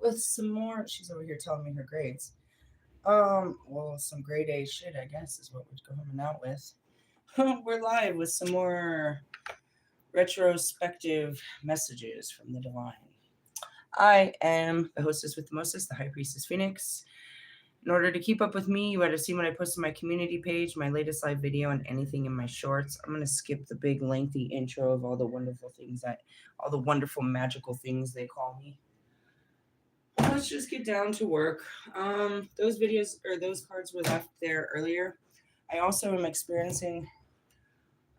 with some more. She's over here telling me her grades. Well, some grade A shit, I guess, is what we're coming out with. We're live with some more retrospective messages from the divine. I am the hostess with the mostest, the High Priestess Phoenix. In order to keep up with me, you better see when I post on my community page, my latest live video, and anything in my shorts. I'm gonna skip the big lengthy intro of all the wonderful magical things they call me. Let's just get down to work. Those videos or those cards were left there earlier. I also am experiencing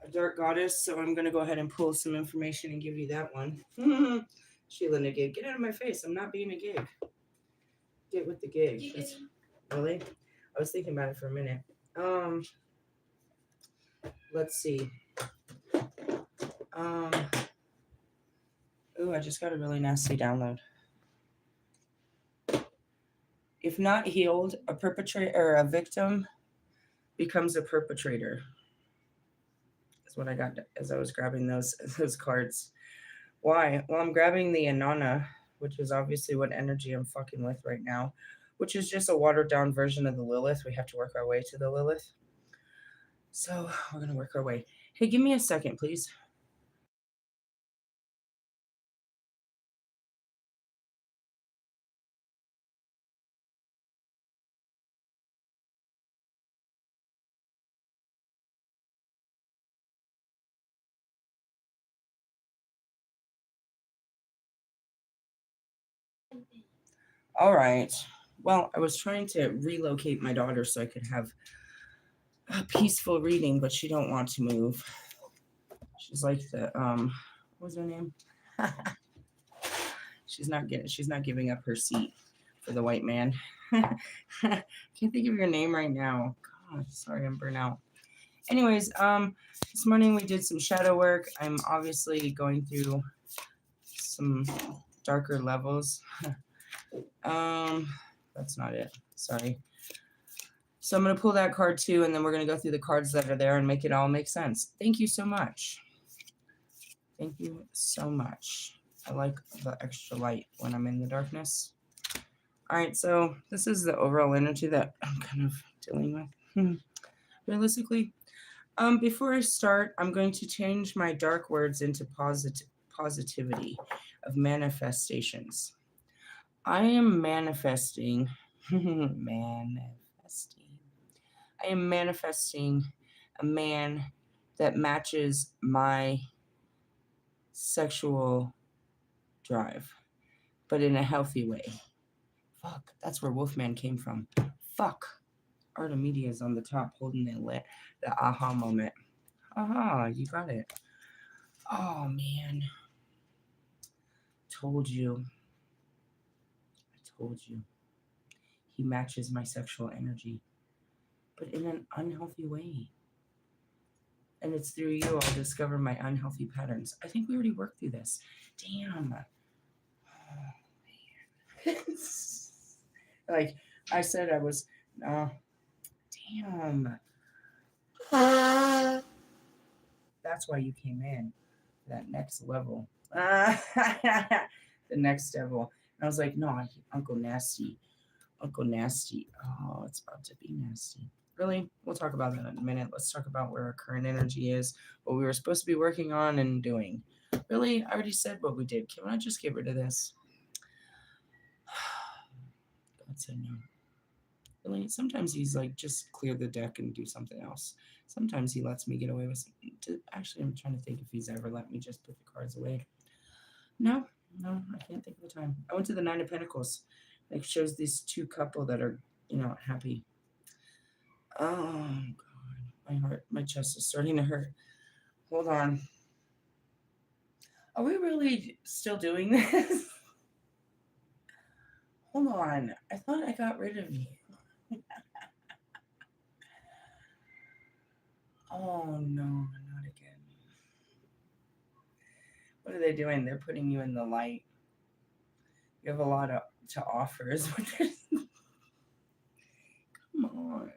a dark goddess, so I'm gonna go ahead and pull some information and give you that one. Sheila Nagig, get out of my face! I'm not being a gig. Get with the gig. Really? I was thinking about it for a minute. Um, let's see. Um, ooh, I just got a really nasty download. If not healed, a perpetrator or a victim becomes a perpetrator. Is what I got as I was grabbing those cards. Why? Well, I'm grabbing the Anana, which is obviously what energy I'm fucking with right now, which is just a watered down version of the Lilith. We have to work our way to the Lilith. So we're gonna work our way. Hey, give me a second, please. All right. Well, I was trying to relocate my daughter so I could have a peaceful reading, but she don't want to move. She's like the what's her name? She's not giving up her seat for the white man. Can't think of your name right now. God, sorry, I'm burnt out. Anyways, this morning we did some shadow work. I'm obviously going through some darker levels. um, that's not it. Sorry. So I'm going to pull that card too, and then we're going to go through the cards that are there and make it all make sense. Thank you so much. Thank you so much. I like the extra light when I'm in the darkness. All right, so this is the overall energy that I'm kind of dealing with. Realistically, before I start, I'm going to change my dark words into positivity of manifestations. I am manifesting, manifesting. I am manifesting a man that matches my sexual drive, but in a healthy way. Fuck, that's where Wolfman came from. Fuck. Artemisia is on the top holding the aha moment. Aha, you got it. Oh man. Told you. I told you. He matches my sexual energy, but in an unhealthy way. And it's through you I'll discover my unhealthy patterns. I think we already worked through this. Damn. Oh, man. Like I said, I was. Damn. That's why you came in. That next level. The next level. And I was like, no, Uncle Nasty. Uncle Nasty. Oh, it's about to be nasty. Really? We'll talk about that in a minute. Let's talk about where our current energy is, what we were supposed to be working on and doing. Really? I already said what we did. Can I just get rid of this? God said no. Really? Sometimes he's like, just clear the deck and do something else. Sometimes he lets me get away with something. Actually, I'm trying to think if he's ever let me just put the cards away. No, no, I can't think of the time. I went to the Nine of Pentacles. It shows these two couple that are, happy. Oh God, my heart, my chest is starting to hurt. Hold on. Are we really still doing this? Hold on. I thought I got rid of you. Oh no, not again. What are they doing? They're putting you in the light. You have a lot to offer, is what they're. Come on.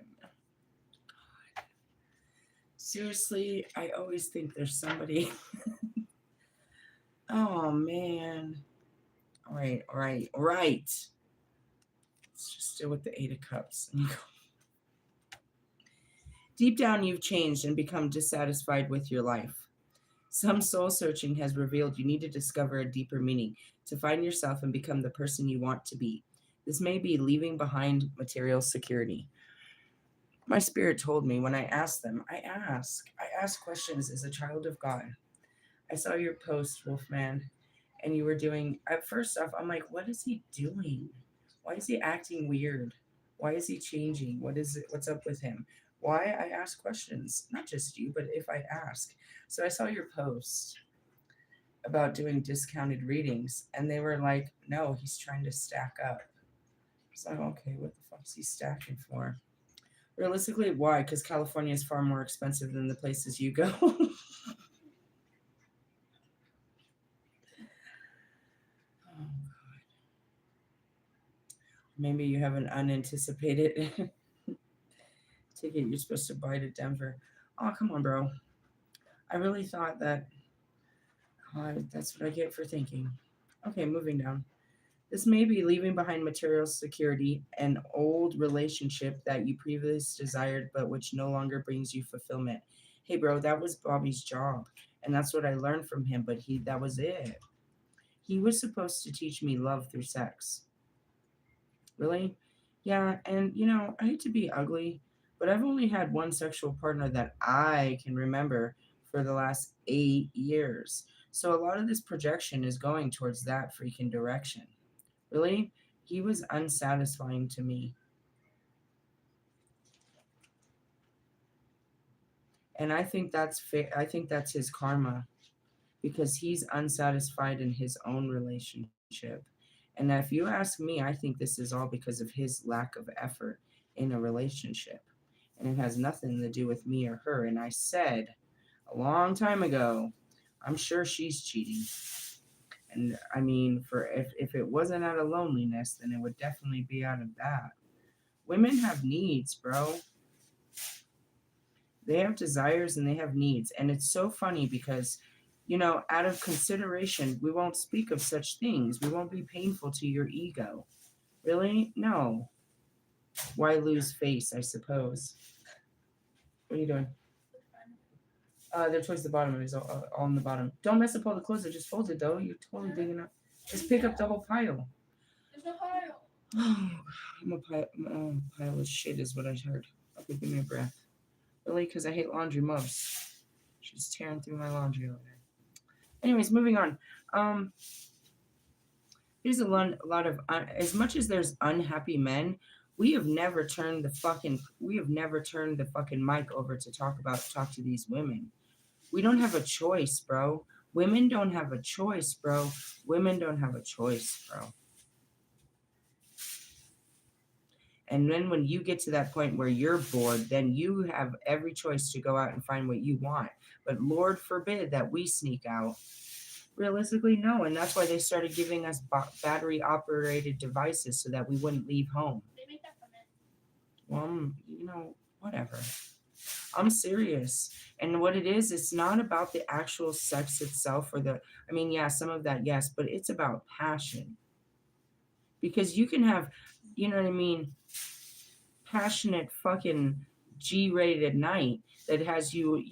Seriously, I always think there's somebody. Oh man. All right, all right, all right. Let's just deal with the Eight of Cups. And you go. Deep down, you've changed and become dissatisfied with your life. Some soul searching has revealed you need to discover a deeper meaning to find yourself and become the person you want to be. This may be leaving behind material security. My spirit told me when I asked them, I ask questions as a child of God. I saw your post, Wolfman, and you were doing, at first off, I'm like, what is he doing? Why is he acting weird? Why is he changing? What is it? What's up with him? Why I ask questions, not just you, but if I ask. So I saw your post about doing discounted readings, and they were like, no, he's trying to stack up. I was like, okay, what the fuck is he stacking for? Realistically, why? Because California is far more expensive than the places you go. Oh, God. Maybe you have an unanticipated ticket you're supposed to buy to Denver. Oh, come on, bro. I really thought that that's what I get for thinking. Okay, moving down. This may be leaving behind material security, an old relationship that you previously desired but which no longer brings you fulfillment. Hey, bro, that was Bobby's job, and that's what I learned from him, but that was it. He was supposed to teach me love through sex. Really? Yeah, and I hate to be ugly, but I've only had one sexual partner that I can remember for the last 8 years. So a lot of this projection is going towards that freaking direction. Really? He was unsatisfying to me. And I think that's I think that's his karma because he's unsatisfied in his own relationship. And if you ask me, I think this is all because of his lack of effort in a relationship. And it has nothing to do with me or her. And I said a long time ago, I'm sure she's cheating. And I mean, for if it wasn't out of loneliness, then it would definitely be out of that. Women have needs, bro. They have desires and they have needs. And it's so funny because, out of consideration, we won't speak of such things. We won't be painful to your ego. Really? No. Why lose face, I suppose? What are you doing? They're towards the bottom. It was all on the bottom. Don't mess up all the clothes. I just folded, though. You're totally digging up. Just pick up the whole pile. There's no pile. Oh, I'm a pile of shit is what I heard. Okay, give me a breath. Really? Because I hate laundry most. She's tearing through my laundry over there. Anyways, moving on. There's a lot of as much as there's unhappy men, we have never turned the fucking mic over to talk to these women. We don't have a choice, bro. Women don't have a choice, bro. Women don't have a choice, bro. And then when you get to that point where you're bored, then you have every choice to go out and find what you want. But Lord forbid that we sneak out. Realistically, no. And that's why they started giving us battery operated devices so that we wouldn't leave home. They make that from it. Well, whatever. I'm serious. And what it is, it's not about the actual sex itself yeah, some of that, yes, but it's about passion. Because you can have, passionate fucking G-rated night that has you,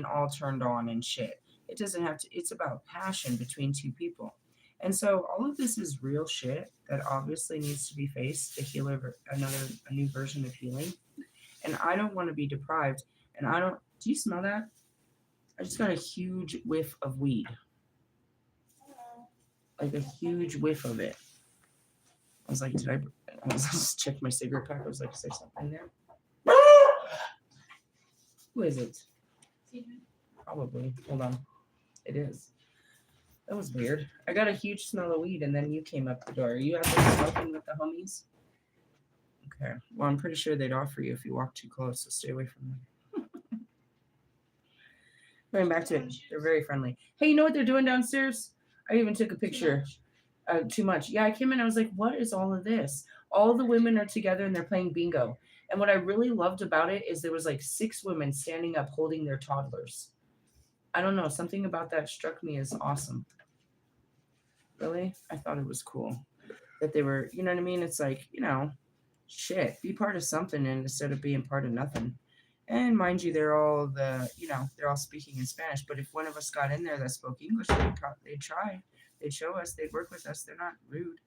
all turned on and shit. It doesn't have to, it's about passion between two people. And so all of this is real shit that obviously needs to be faced to heal a new version of healing. And I don't want to be deprived. And do you smell that? I just got a huge whiff of weed. Like a huge whiff of it. I was like, I just checked my cigarette pack. I was like, is there something there? Who is it? Probably. Hold on. It is. That was weird. I got a huge smell of weed, and then you came up the door. Are you out there smoking with the homies? Okay. Well, I'm pretty sure they'd offer you if you walk too close, so stay away from them. Going back to it, they're very friendly. Hey, you know what they're doing downstairs? I even took a picture. Too much. Yeah, I came in, I was like, what is all of this? All the women are together and they're playing bingo. And what I really loved about it is there was like 6 women standing up holding their toddlers. I don't know, something about that struck me as awesome. Really? I thought it was cool that they were, you know what I mean? It's like, shit, be part of something and instead of being part of nothing. And mind you, they're all speaking in Spanish. But if one of us got in there that spoke English, they'd try. They'd show us. They'd work with us. They're not rude.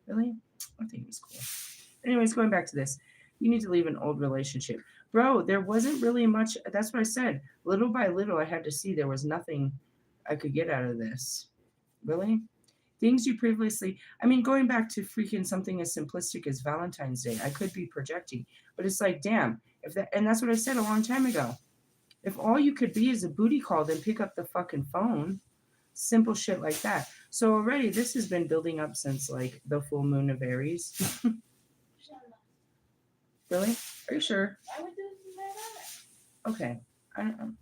Really? I think it was cool. Anyways, going back to this, you need to leave an old relationship. Bro, there wasn't really much. That's what I said. Little by little, I had to see there was nothing I could get out of this. Really? Things you previously, I mean, going back to freaking something as simplistic as Valentine's Day, I could be projecting, but it's like, damn, if that, and that's what I said a long time ago. If all you could be is a booty call, then pick up the fucking phone. Simple shit like that. So already this has been building up since like the full moon of Aries. Really? Are you sure? I would do that. Okay. I'm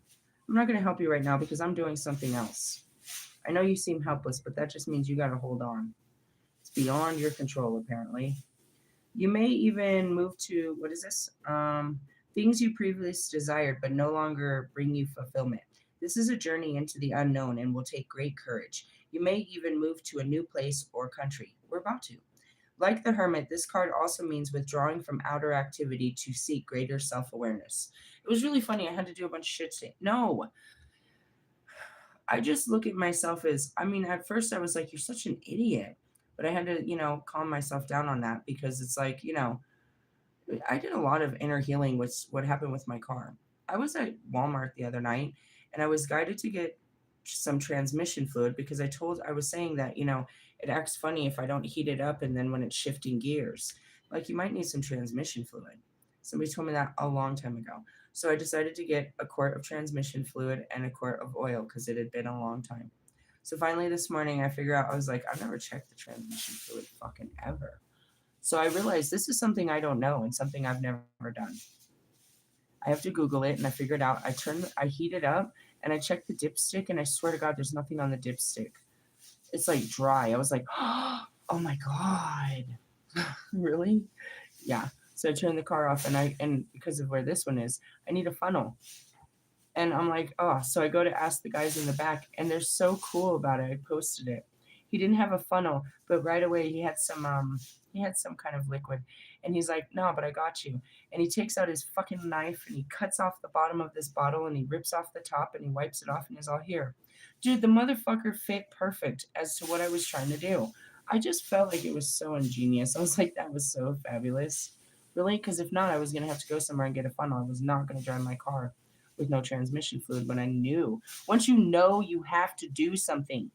not going to help you right now because I'm doing something else. I know you seem helpless, but that just means you got to hold on. It's beyond your control, apparently. You may even move to, what is this? Things you previously desired but no longer bring you fulfillment. This is a journey into the unknown and will take great courage. You may even move to a new place or country. We're about to. Like the Hermit, this card also means withdrawing from outer activity to seek greater self awareness. It was really funny. I had to do a bunch of shit today. No, I just look at myself as, I mean, at first I was like, you're such an idiot. But I had to, calm myself down on that because it's like, I did a lot of inner healing with what happened with my car. I was at Walmart the other night and I was guided to get some transmission fluid because I was saying that, it acts funny if I don't heat it up and then when it's shifting gears. Like you might need some transmission fluid. Somebody told me that a long time ago. So I decided to get a quart of transmission fluid and a quart of oil because it had been a long time. So finally this morning I figured out, I was like, I've never checked the transmission fluid fucking ever. So I realized this is something I don't know and something I've never done. I have to Google it and I figured out. I heat it up and I checked the dipstick and I swear to God, there's nothing on the dipstick. It's like dry. I was like, oh my God. Really? Yeah. So I turned the car off and because of where this one is, I need a funnel. And I'm like, oh, so I go to ask the guys in the back and they're so cool about it. I posted it. He didn't have a funnel, but right away he had some kind of liquid. And he's like, no, but I got you. And he takes out his fucking knife and he cuts off the bottom of this bottle and he rips off the top and he wipes it off and he's all here. Dude, the motherfucker fit perfect as to what I was trying to do. I just felt like it was so ingenious. I was like, that was so fabulous. Really? Because if not, I was going to have to go somewhere and get a funnel. I was not going to drive my car with no transmission fluid, but I knew. Once you know, you have to do something.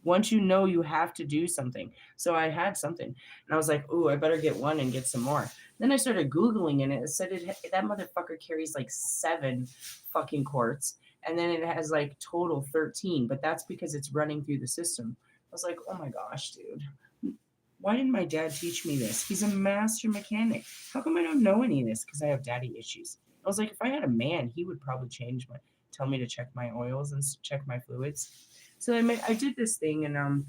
Once you know, you have to do something. So I had something. And I was like, ooh, I better get one and get some more. Then I started Googling and it said that motherfucker carries like 7 fucking quarts. And then it has like total 13. But that's because it's running through the system. I was like, oh my gosh, dude. Why didn't my dad teach me this? He's a master mechanic. How come I don't know any of this? Because I have daddy issues. I was like, if I had a man, he would probably tell me to check my oils and check my fluids. So I did this thing and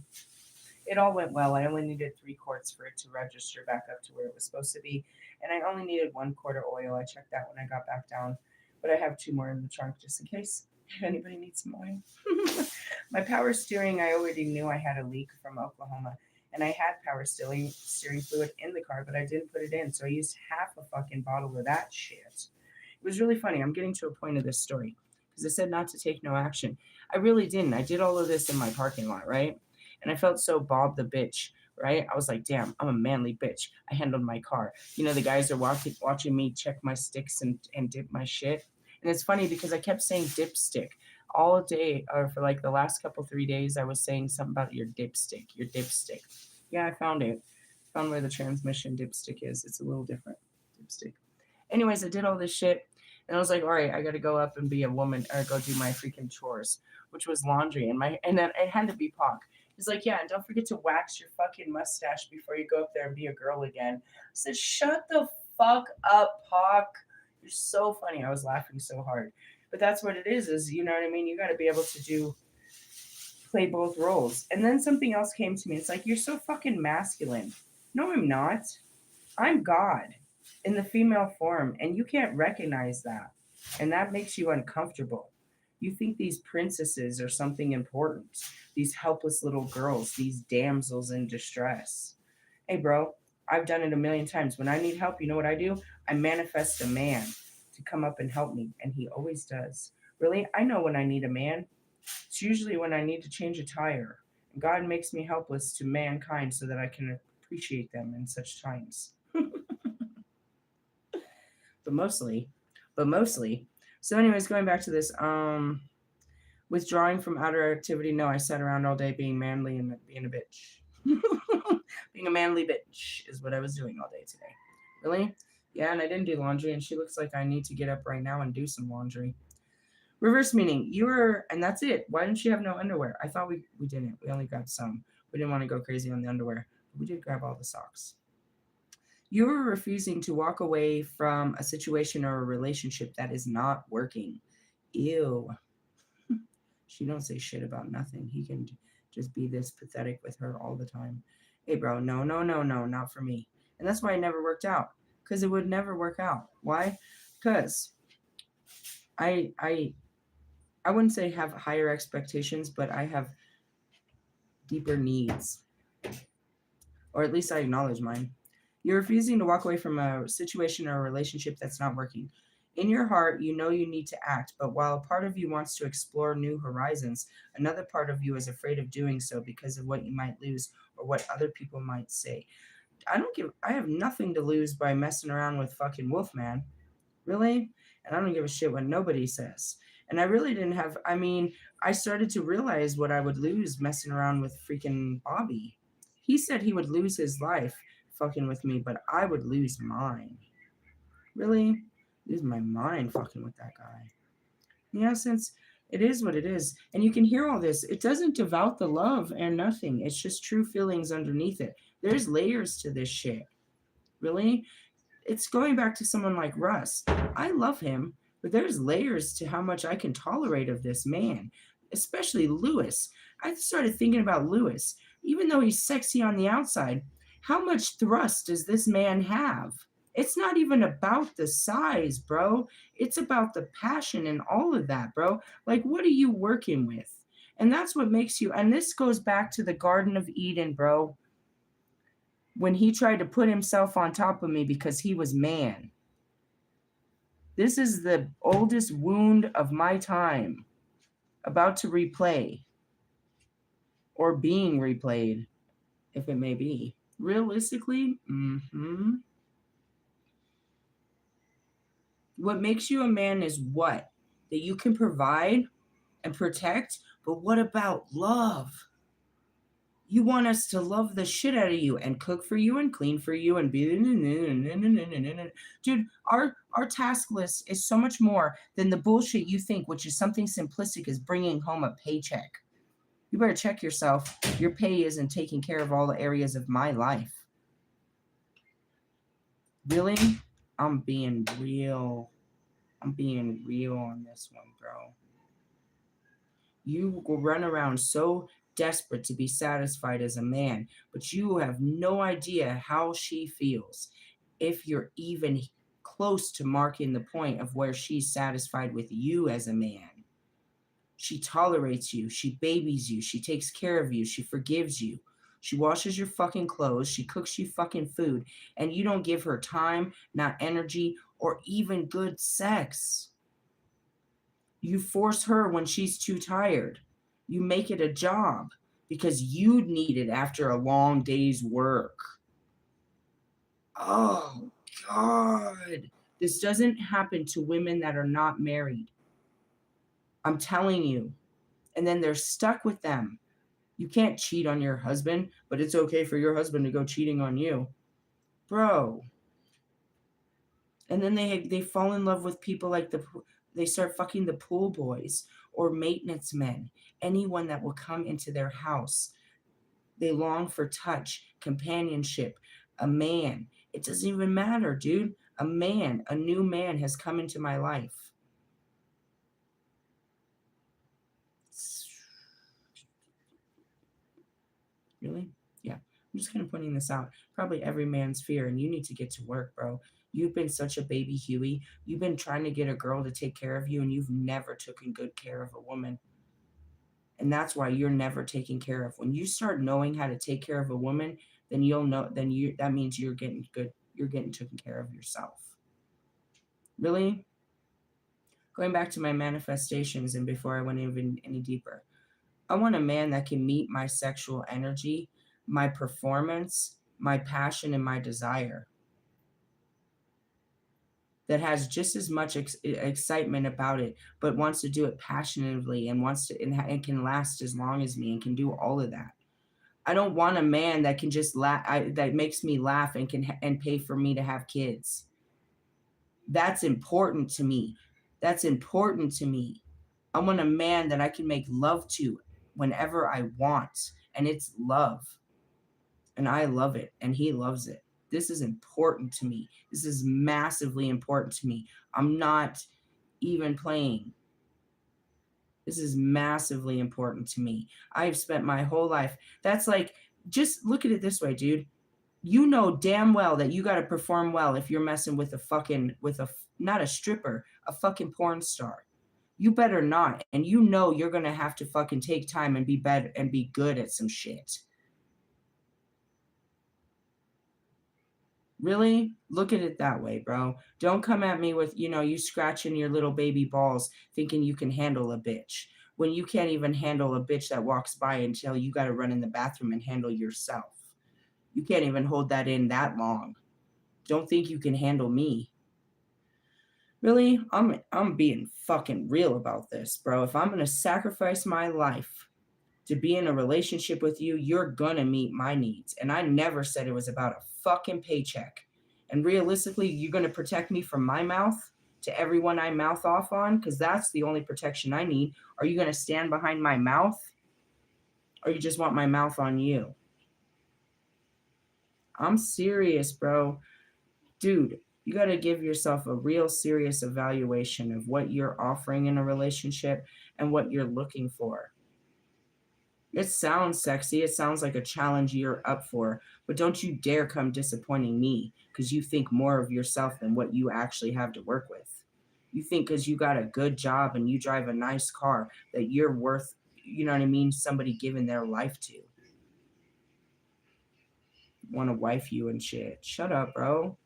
it all went well. I only needed 3 quarts for it to register back up to where it was supposed to be, and I only needed 1 quart of oil. I checked that when I got back down, but I have 2 more in the trunk just in case if anybody needs some oil. My power steering, I already knew I had a leak from Oklahoma. And I had power steering fluid in the car, but I didn't put it in. So I used half a fucking bottle of that shit. It was really funny. I'm getting to a point of this story because I said not to take no action. I really didn't. I did all of this in my parking lot, right? And I felt so Bob the bitch, right? I was like, damn, I'm a manly bitch. I handled my car. The guys are watching me check my sticks and dip my shit. And it's funny because I kept saying dipstick all day, or for like the last 3 days, I was saying something about your dipstick. Yeah, I found it. Found where the transmission dipstick is. It's a little different. Dipstick. Anyways, I did all this shit. And I was like, all right, I got to go up and be a woman or go do my freaking chores, which was laundry. And then it had to be Pac. He's like, yeah, and don't forget to wax your fucking mustache before you go up there and be a girl again. I said, shut the fuck up, Pac. You're so funny. I was laughing so hard. But that's what it is, you know what I mean? You got to be able to play both roles. And then something else came to me. It's like, you're so fucking masculine. No, I'm not. I'm God in the female form, and you can't recognize that. And that makes you uncomfortable. You think these princesses are something important. These helpless little girls, these damsels in distress. Hey, bro, I've done it a million times. When I need help, you know what I do? I manifest a man to come up and help me, and he always does. Really, I know when I need a man. It's usually when I need to change a tire. And God makes me helpless to mankind so that I can appreciate them in such times. but mostly, but mostly. So, anyways, going back to this, withdrawing from outer activity. No, I sat around all day being manly and being a bitch. being a manly bitch is what I was doing all day today. Really? Yeah, and I didn't do laundry, and she looks like I need to get up right now and do some laundry. Reverse meaning, you were, and that's it. Why didn't you have no underwear? I thought we didn't. We only grabbed some. We didn't want to go crazy on the underwear. But we did grab all the socks. You were refusing to walk away from a situation or a relationship that is not working. Ew. She don't say shit about nothing. He can just be this pathetic with her all the time. Hey, bro, no, no, no, no, not for me. And that's why it never worked out. Because it would never work out. Why? Because I wouldn't say have higher expectations, but I have deeper needs. Or at least I acknowledge mine. You're refusing to walk away from a situation or a relationship that's not working. In your heart, you know you need to act, but while a part of you wants to explore new horizons, another part of you is afraid of doing so because of what you might lose or what other people might say. I have nothing to lose by messing around with fucking Wolfman. Really? And I don't give a shit what nobody says. And I really didn't have, I mean, I started to realize what I would lose messing around with freaking Bobby. He said he would lose his life fucking with me, but I would lose mine. Really? Lose my mind fucking with that guy. In essence, it is what it is. And you can hear all this. It doesn't devout the love and nothing. It's just true feelings underneath it. There's layers to this shit. Really? It's going back to someone like Russ. I love him, but there's layers to how much I can tolerate of this man, especially Lewis. I started thinking about Lewis. Even though he's sexy on the outside, how much thrust does this man have? It's not even about the size, bro. It's about the passion and all of that, bro. Like, what are you working with? And that's what makes you, and this goes back to the Garden of Eden, bro, when he tried to put himself on top of me because he was man. This is the oldest wound of my time, about to replay, or being replayed, if it may be. Realistically, what makes you a man is what? That you can provide and protect, but what about love? You want us to love the shit out of you and cook for you and clean for you and be dude, our task list is so much more than the bullshit you think, which is something simplistic as bringing home a paycheck. You better check yourself. Your pay isn't taking care of all the areas of my life. Really? I'm being real. I'm being real on this one, bro. You will run around so desperate to be satisfied as a man, but you have no idea how she feels. If you're even close to marking the point of where she's satisfied with you as a man, she tolerates you, she babies you, she takes care of you, she forgives you. She washes your fucking clothes, she cooks you fucking food, and you don't give her time, not energy, or even good sex. You force her when she's too tired. You make it a job because you need it after a long day's work. Oh, God. This doesn't happen to women that are not married. I'm telling you. And then they're stuck with them. You can't cheat on your husband, but it's okay for your husband to go cheating on you. Bro. And then they fall in love with people like they start fucking the pool boys or maintenance men, anyone that will come into their house. They long for touch, companionship, a man. It doesn't even matter, dude. A man, a new man has come into my life. Really? Yeah. I'm just kind of pointing this out. Probably every man's fear, and you need to get to work, bro. You've been such a baby Huey. You've been trying to get a girl to take care of you, and you've never taken good care of a woman. And that's why you're never taken care of. When you start knowing how to take care of a woman, then you'll know, then you, that means you're getting good, you're getting taken care of yourself. Really? Going back to my manifestations and before I went even any deeper, I want a man that can meet my sexual energy, my performance, my passion, and my desire. That has just as much excitement about it, but wants to do it passionately and wants to and can last as long as me and can do all of that. I don't want a man that can just laugh, that makes me laugh and can and pay for me to have kids. That's important to me. That's important to me. I want a man that I can make love to whenever I want, and it's love. And I love it, and he loves it. This is important to me. This is massively important to me. I'm not even playing. This is massively important to me. I've spent my whole life. That's like, just look at it this way, dude. You know damn well that you got to perform well if you're messing with a fucking, with a, not a stripper, a fucking porn star. You better not. And you know you're going to have to fucking take time and be better and be good at some shit. Really? Look at it that way, bro. Don't come at me with, you scratching your little baby balls thinking you can handle a bitch when you can't even handle a bitch that walks by until you got to run in the bathroom and handle yourself. You can't even hold that in that long. Don't think you can handle me. Really? I'm being fucking real about this, bro. If I'm going to sacrifice my life to be in a relationship with you, you're gonna meet my needs. And I never said it was about a fucking paycheck. And realistically, you're gonna protect me from my mouth to everyone I mouth off on, because that's the only protection I need. Are you gonna stand behind my mouth? Or you just want my mouth on you? I'm serious, bro. Dude, you got to give yourself a real serious evaluation of what you're offering in a relationship and what you're looking for. It sounds sexy. It sounds like a challenge you're up for, but don't you dare come disappointing me because you think more of yourself than what you actually have to work with. You think because you got a good job and you drive a nice car that you're worth, you know what I mean, somebody giving their life to. Want to wife you and shit. Shut up, bro.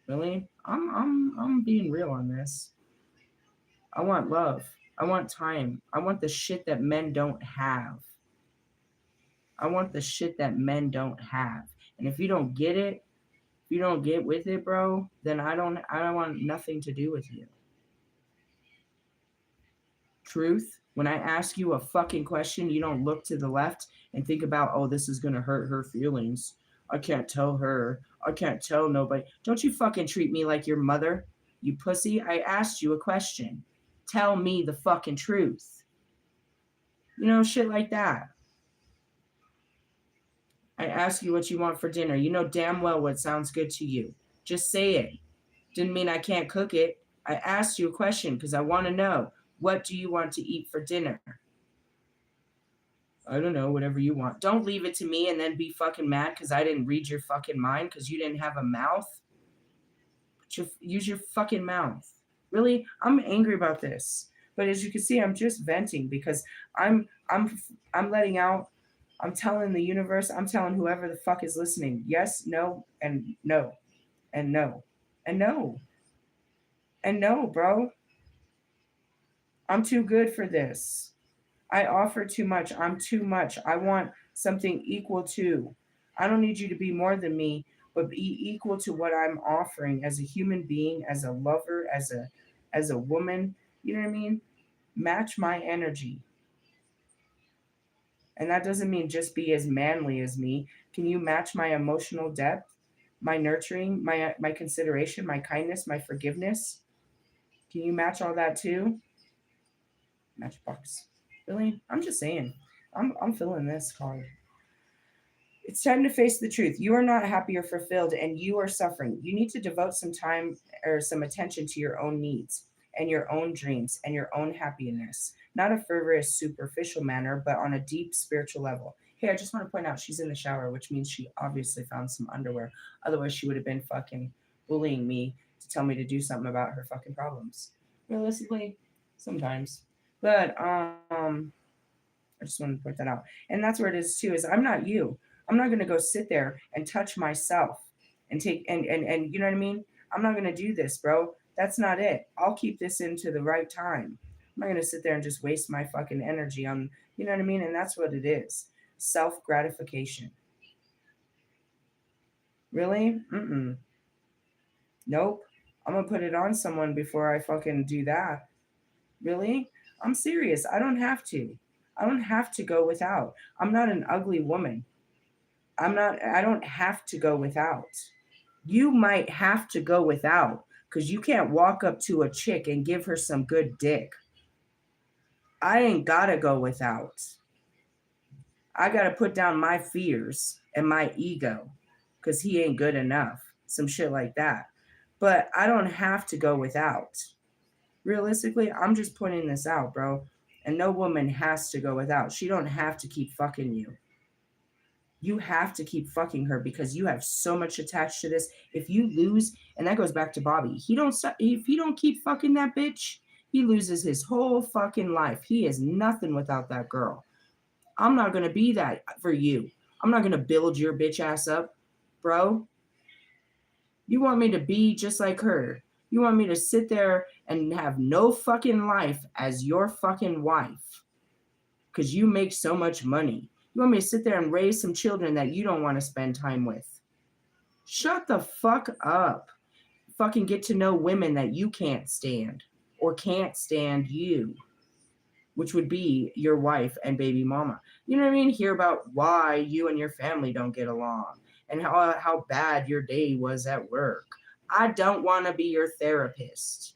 Really? I'm being real on this. I want love. I want time. I want the shit that men don't have. I want the shit that men don't have. And if you don't get it, if you don't get with it, bro, then I don't want nothing to do with you. Truth, when I ask you a fucking question, you don't look to the left and think about, oh, this is gonna hurt her feelings. I can't tell her. I can't tell nobody. Don't you fucking treat me like your mother, you pussy. I asked you a question. Tell me the fucking truth. Shit like that. I ask you what you want for dinner. You know damn well what sounds good to you. Just say it. Didn't mean I can't cook it. I asked you a question because I want to know, what do you want to eat for dinner? I don't know, whatever you want. Don't leave it to me and then be fucking mad because I didn't read your fucking mind because you didn't have a mouth. Use your fucking mouth. Really? I'm angry about this. But as you can see, I'm just venting because I'm letting out. I'm telling the universe, I'm telling whoever the fuck is listening, yes, no, and no, and no, and no, and no, bro. I'm too good for this. I offer too much. I'm too much. I want something equal to. I don't need you to be more than me, but be equal to what I'm offering as a human being, as a lover, as a woman. You know what I mean? Match my energy. And that doesn't mean just be as manly as me. Can you match my emotional depth, my nurturing, my consideration, my kindness, my forgiveness? Can you match all that too? Matchbox. Really? I'm just saying. I'm feeling this card. It's time to face the truth. You are not happy or fulfilled and you are suffering. You need to devote some time or some attention to your own needs and your own dreams and your own happiness. Not a frivolous, superficial manner, but on a deep spiritual level. Hey, I just want to point out she's in the shower, which means she obviously found some underwear. Otherwise, she would have been fucking bullying me to tell me to do something about her fucking problems. Realistically, sometimes. But I just wanted to point that out. And that's where it is too, is I'm not you. I'm not gonna go sit there and touch myself and take and you know what I mean? I'm not gonna do this, bro. That's not it. I'll keep this into the right time. I'm not gonna sit there and just waste my fucking energy on, you know what I mean? And that's what it is. Self gratification. Really? Mm-mm. Nope. I'm gonna put it on someone before I fucking do that. Really? I'm serious. I don't have to. I don't have to go without. I'm not an ugly woman. I don't have to go without. You might have to go without because you can't walk up to a chick and give her some good dick. I ain't gotta go without. I gotta put down my fears and my ego because he ain't good enough. Some shit like that. But I don't have to go without. Realistically, I'm just pointing this out, bro. And no woman has to go without. She don't have to keep fucking you. You have to keep fucking her because you have so much attached to this. If you lose, and that goes back to Bobby, if he don't keep fucking that bitch, he loses his whole fucking life. He is nothing without that girl. I'm not gonna be that for you. I'm not gonna build your bitch ass up, bro. You want me to be just like her. You want me to sit there and have no fucking life as your fucking wife because you make so much money. You want me to sit there and raise some children that you don't want to spend time with. Shut the fuck up. Fucking get to know women that you can't stand or can't stand you, which would be your wife and baby mama. You know what I mean? Hear about why you and your family don't get along and how bad your day was at work. I don't want to be your therapist.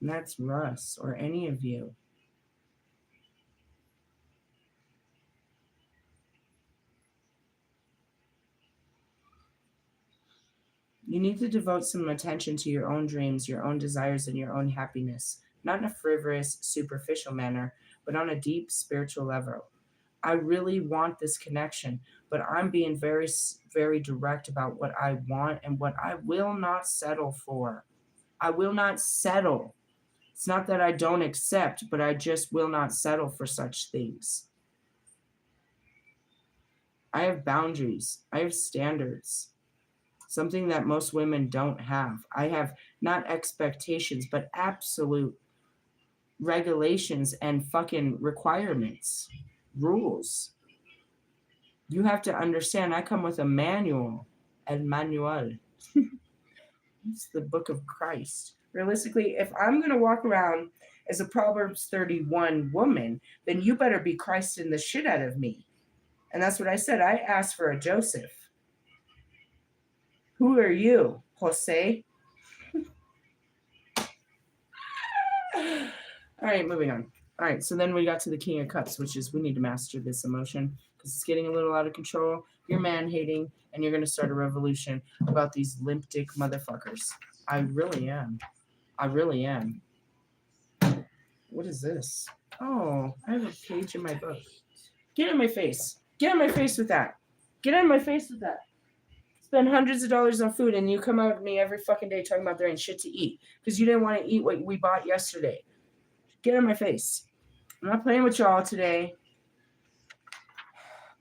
And that's Russ or any of you. You need to devote some attention to your own dreams, your own desires, and your own happiness, not in a frivolous, superficial manner, but on a deep spiritual level. I really want this connection, but I'm being very, very direct about what I want and what I will not settle for. I will not settle. It's not that I don't accept, but I just will not settle for such things. I have boundaries, I have standards, something that most women don't have. I have not expectations, but absolute regulations and fucking requirements, rules. You have to understand, I come with a manual, el manual. It's the book of Christ. Realistically, if I'm going to walk around as a Proverbs 31 woman, then you better be Christing the shit out of me. And that's what I said. I asked for a Joseph. Who are you, Jose? All right, moving on. All right, so then we got to the King of Cups, which is we need to master this emotion because it's getting a little out of control. You're man hating, and you're going to start a revolution about these limp dick motherfuckers. I really am. I really am. What is this? Oh, I have a page in my book. Get in my face. Get in my face with that. Get in my face with that. Spend hundreds of dollars on food, and you come out at me every fucking day talking about there ain't shit to eat because you didn't want to eat what we bought yesterday. Get in my face. I'm not playing with y'all today.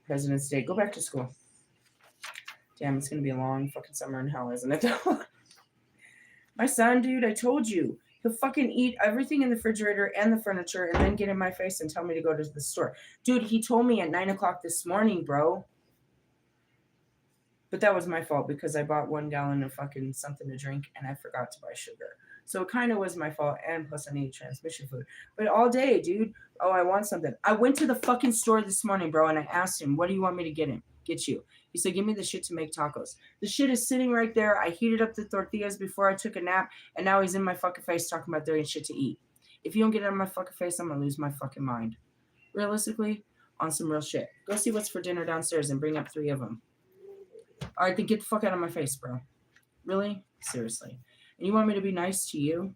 President's Day. Go back to school. Damn, it's going to be a long fucking summer in hell, isn't it? My son, dude, I told you. He'll fucking eat everything in the refrigerator and the furniture and then get in my face and tell me to go to the store. Dude, he told me at 9 o'clock this morning, bro. But that was my fault because I bought 1 gallon of fucking something to drink and I forgot to buy sugar. So it kind of was my fault, and plus I need transmission food. But all day, dude, oh, I want something. I went to the fucking store this morning, bro, and I asked him, what do you want me to get you? He said, give me the shit to make tacos. The shit is sitting right there. I heated up the tortillas before I took a nap, and now he's in my fucking face talking about there ain't shit to eat. If you don't get it out of my fucking face, I'm going to lose my fucking mind. Realistically, on some real shit. Go see what's for dinner downstairs and bring up 3 of them. All right, then get the fuck out of my face, bro. Really? Seriously. And you want me to be nice to you?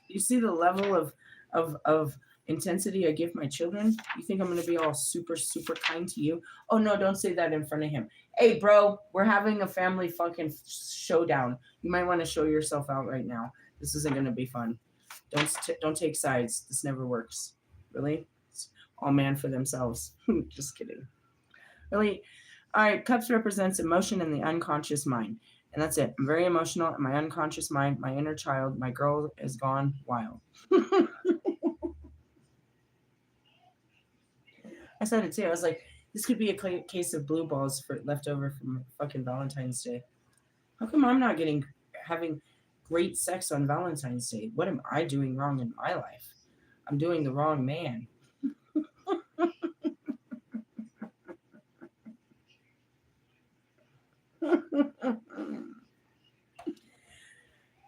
You see the level of intensity I give my children? You think I'm gonna be all super, super kind to you? Oh no, don't say that in front of him. Hey bro, we're having a family fucking showdown. You might want to show yourself out right now. This isn't gonna be fun. Don't take sides. This never works. Really? It's all man for themselves. Just kidding. Really? All right, cups represents emotion in the unconscious mind. And that's it. I'm very emotional in my unconscious mind. My inner child, my girl is gone wild. I said it too. I was like, this could be a case of blue balls for left over from fucking Valentine's Day. How come I'm not having great sex on Valentine's Day? What am I doing wrong in my life? I'm doing the wrong man.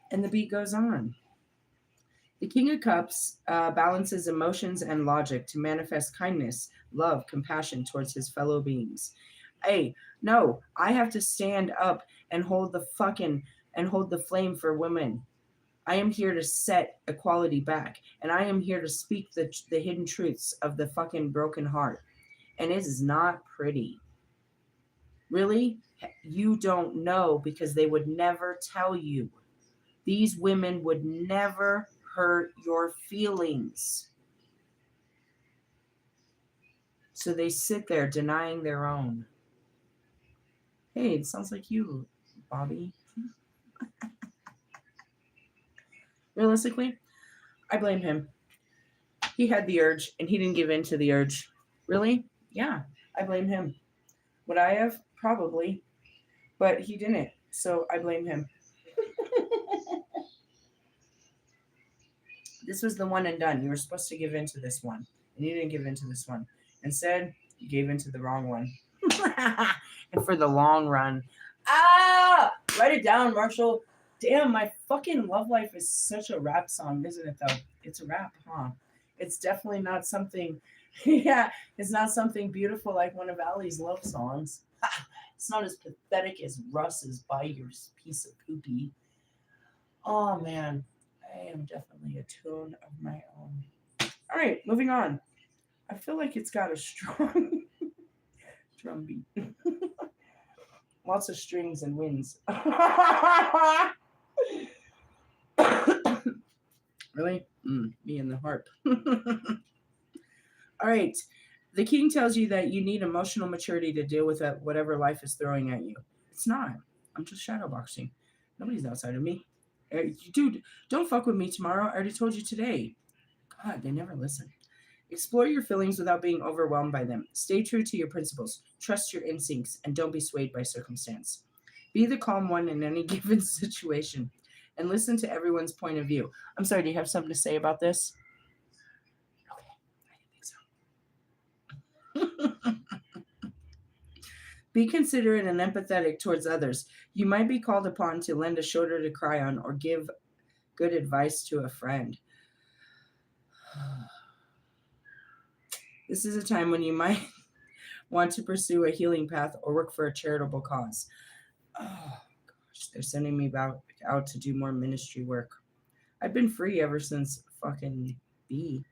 And the beat goes on. The King of Cups balances emotions and logic to manifest kindness, love, compassion towards his fellow beings. Hey, no, I have to stand up and hold the flame for women. I am here to set equality back, and I am here to speak the hidden truths of the fucking broken heart. And it is not pretty. Really? You don't know because they would never tell you. These women would never hurt your feelings. So they sit there denying their own. Hey, it sounds like you, Bobby. Realistically, I blame him. He had the urge and he didn't give in to the urge. Really? Yeah, I blame him. Would I have? Probably. But he didn't. So I blame him. This was the one and done. You were supposed to give in to this one. And you didn't give in to this one. Instead, you gave in to the wrong one. And for the long run. Ah! Write it down, Marshall. Damn, my fucking love life is such a rap song, isn't it, though? It's a rap, huh? It's definitely not something, yeah, it's not something beautiful like one of Allie's love songs. It's not as pathetic as Russ's Buy Your Piece of Poopy. Oh, man. I am definitely a tune of my own. All right, moving on. I feel like it's got a strong drum beat. Lots of strings and winds. Really? Me and the harp. All right. The king tells you that you need emotional maturity to deal with whatever life is throwing at you. It's not. I'm just shadowboxing. Nobody's outside of me. Dude, don't fuck with me tomorrow. I already told you today. God, they never listen. Explore your feelings without being overwhelmed by them. Stay true to your principles. Trust your instincts and don't be swayed by circumstance. Be the calm one in any given situation and listen to everyone's point of view. I'm sorry, do you have something to say about this? Okay, I didn't think so. Be considerate and empathetic towards others. You might be called upon to lend a shoulder to cry on or give good advice to a friend. This is a time when you might want to pursue a healing path or work for a charitable cause. Oh, gosh, they're sending me out to do more ministry work. I've been free ever since fucking B.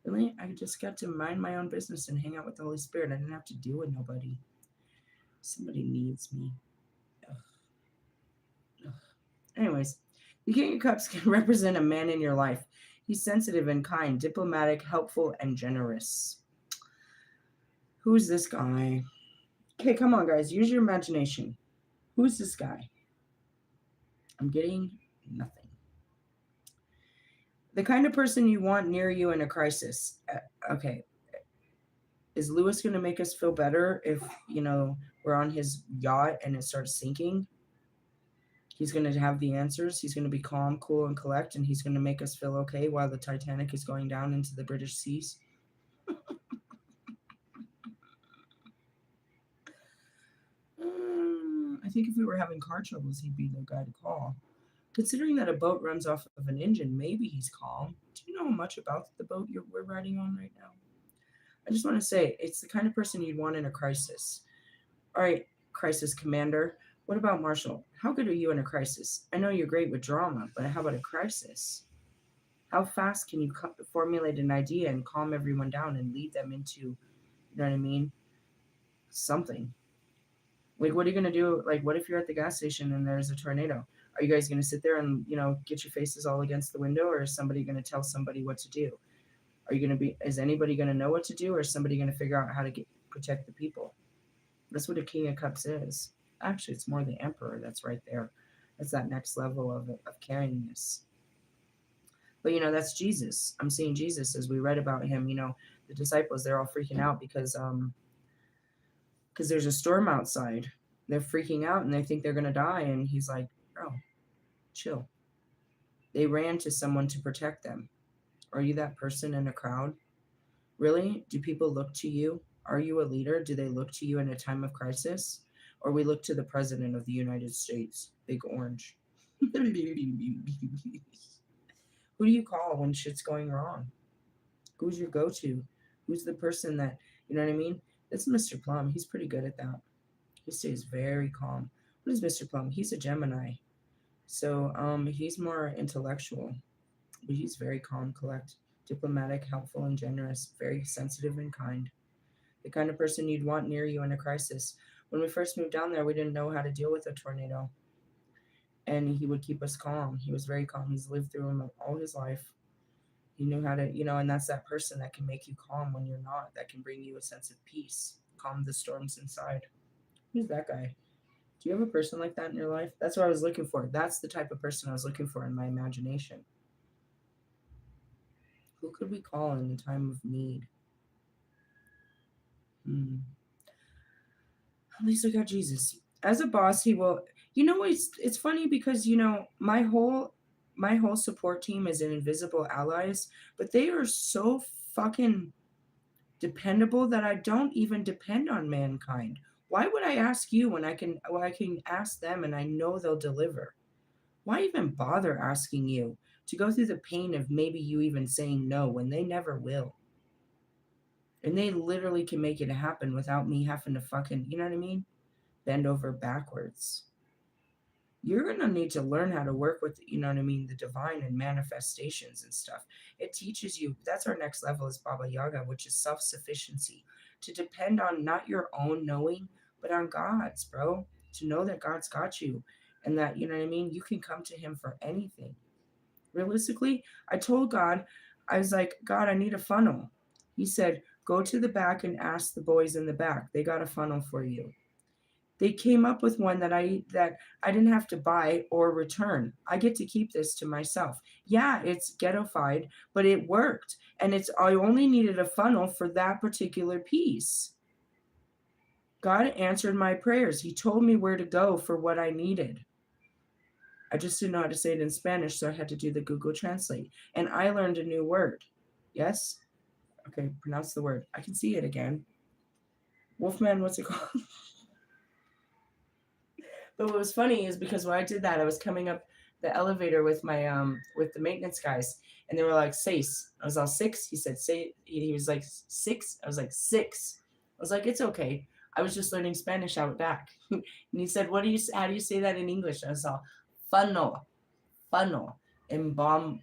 Really? I just got to mind my own business and hang out with the Holy Spirit. I didn't have to deal with nobody. Somebody needs me. Ugh. Ugh. Anyways, the King of Cups can represent a man in your life. He's sensitive and kind, diplomatic, helpful, and generous. Who's this guy? Okay, come on, guys. Use your imagination. Who's this guy? I'm getting nothing. The kind of person you want near you in a crisis. Okay. Is Lewis going to make us feel better if, we're on his yacht and it starts sinking? He's going to have the answers. He's going to be calm, cool, and collect, and he's going to make us feel okay while the Titanic is going down into the British seas. I think if we were having car troubles, he'd be the guy to call. Considering that a boat runs off of an engine, maybe he's calm. Do you know much about the boat we're riding on right now? I just want to say, it's the kind of person you'd want in a crisis. All right, crisis commander. What about Marshall? How good are you in a crisis? I know you're great with drama, but how about a crisis? How fast can you formulate an idea and calm everyone down and lead them into, you know what I mean? Something. Like, what are you going to do? Like, what if you're at the gas station and there's a tornado? Are you guys going to sit there and, get your faces all against the window, or is somebody going to tell somebody what to do? Is anybody going to know what to do, or is somebody going to figure out how to protect the people? That's what a King of Cups is. Actually, it's more the Emperor that's right there. That's that next level of carryingness. But, that's Jesus. I'm seeing Jesus as we read about him. The disciples, they're all freaking out because there's a storm outside. They're freaking out and they think they're going to die. And he's like, bro, chill. They ran to someone to protect them. Are you that person in a crowd? Really? Do people look to you? Are you a leader? Do they look to you in a time of crisis? Or we look to the president of the United States, Big Orange. Who do you call when shit's going wrong? Who's your go-to? Who's the person that, you know what I mean? It's Mr. Plum. He's pretty good at that. He stays very calm. What is Mr. Plum? He's a Gemini. So he's more intellectual, but he's very calm, diplomatic, helpful, and generous, very sensitive and kind. The kind of person you'd want near you in a crisis. When we first moved down there, we didn't know how to deal with a tornado. And he would keep us calm. He was very calm. He's lived through them all his life. He knew how to, and that's that person that can make you calm when you're not, that can bring you a sense of peace, calm the storms inside. Who's that guy? Do you have a person like that in your life? That's what I was looking for. That's the type of person I was looking for in my imagination. Who could we call in a time of need? At least I got Jesus. As a boss, he will. It's funny because my whole support team is in Invisible Allies, but they are so fucking dependable that I don't even depend on mankind. Why would I ask you when I can ask them and I know they'll deliver? Why even bother asking you to go through the pain of maybe you even saying no when they never will? And they literally can make it happen without me having to fucking, you know what I mean? Bend over backwards. You're going to need to learn how to work with, you know what I mean, the divine and manifestations and stuff. It teaches you, that's our next level is Baba Yaga, which is self-sufficiency. To depend on not your own knowing, but on God's, bro. To know that God's got you and that, you know what I mean, you can come to him for anything. Realistically, I told God, I was like, God, I need a funnel. He said, go to the back and ask the boys in the back. They got a funnel for you. They came up with one that I didn't have to buy or return. I get to keep this to myself. Yeah, it's ghettofied, but it worked. And I only needed a funnel for that particular piece. God answered my prayers. He told me where to go for what I needed. I just didn't know how to say it in Spanish, so I had to do the Google Translate. And I learned a new word. Yes? Okay, pronounce the word. I can see it again. Wolfman, what's it called? But what was funny is because when I did that, I was coming up the elevator with my with the maintenance guys, and they were like seis. I was all six. He said say. He was like six. I was like six. I was like, it's okay. I was just learning Spanish out back. And he said, how do you say that in English? I was all funnel, embalm.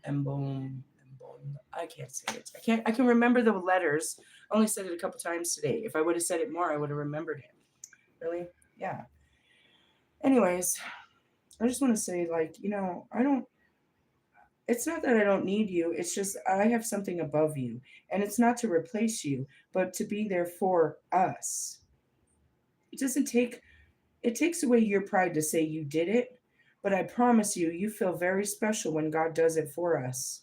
I can't say it. I can remember the letters. I only said it a couple times today. If I would have said it more, I would have remembered it. Really? Yeah. Anyways, I just want to say, like, it's not that I don't need you. It's just I have something above you. And it's not to replace you, but to be there for us. It takes away your pride to say you did it, but I promise you, you feel very special when God does it for us.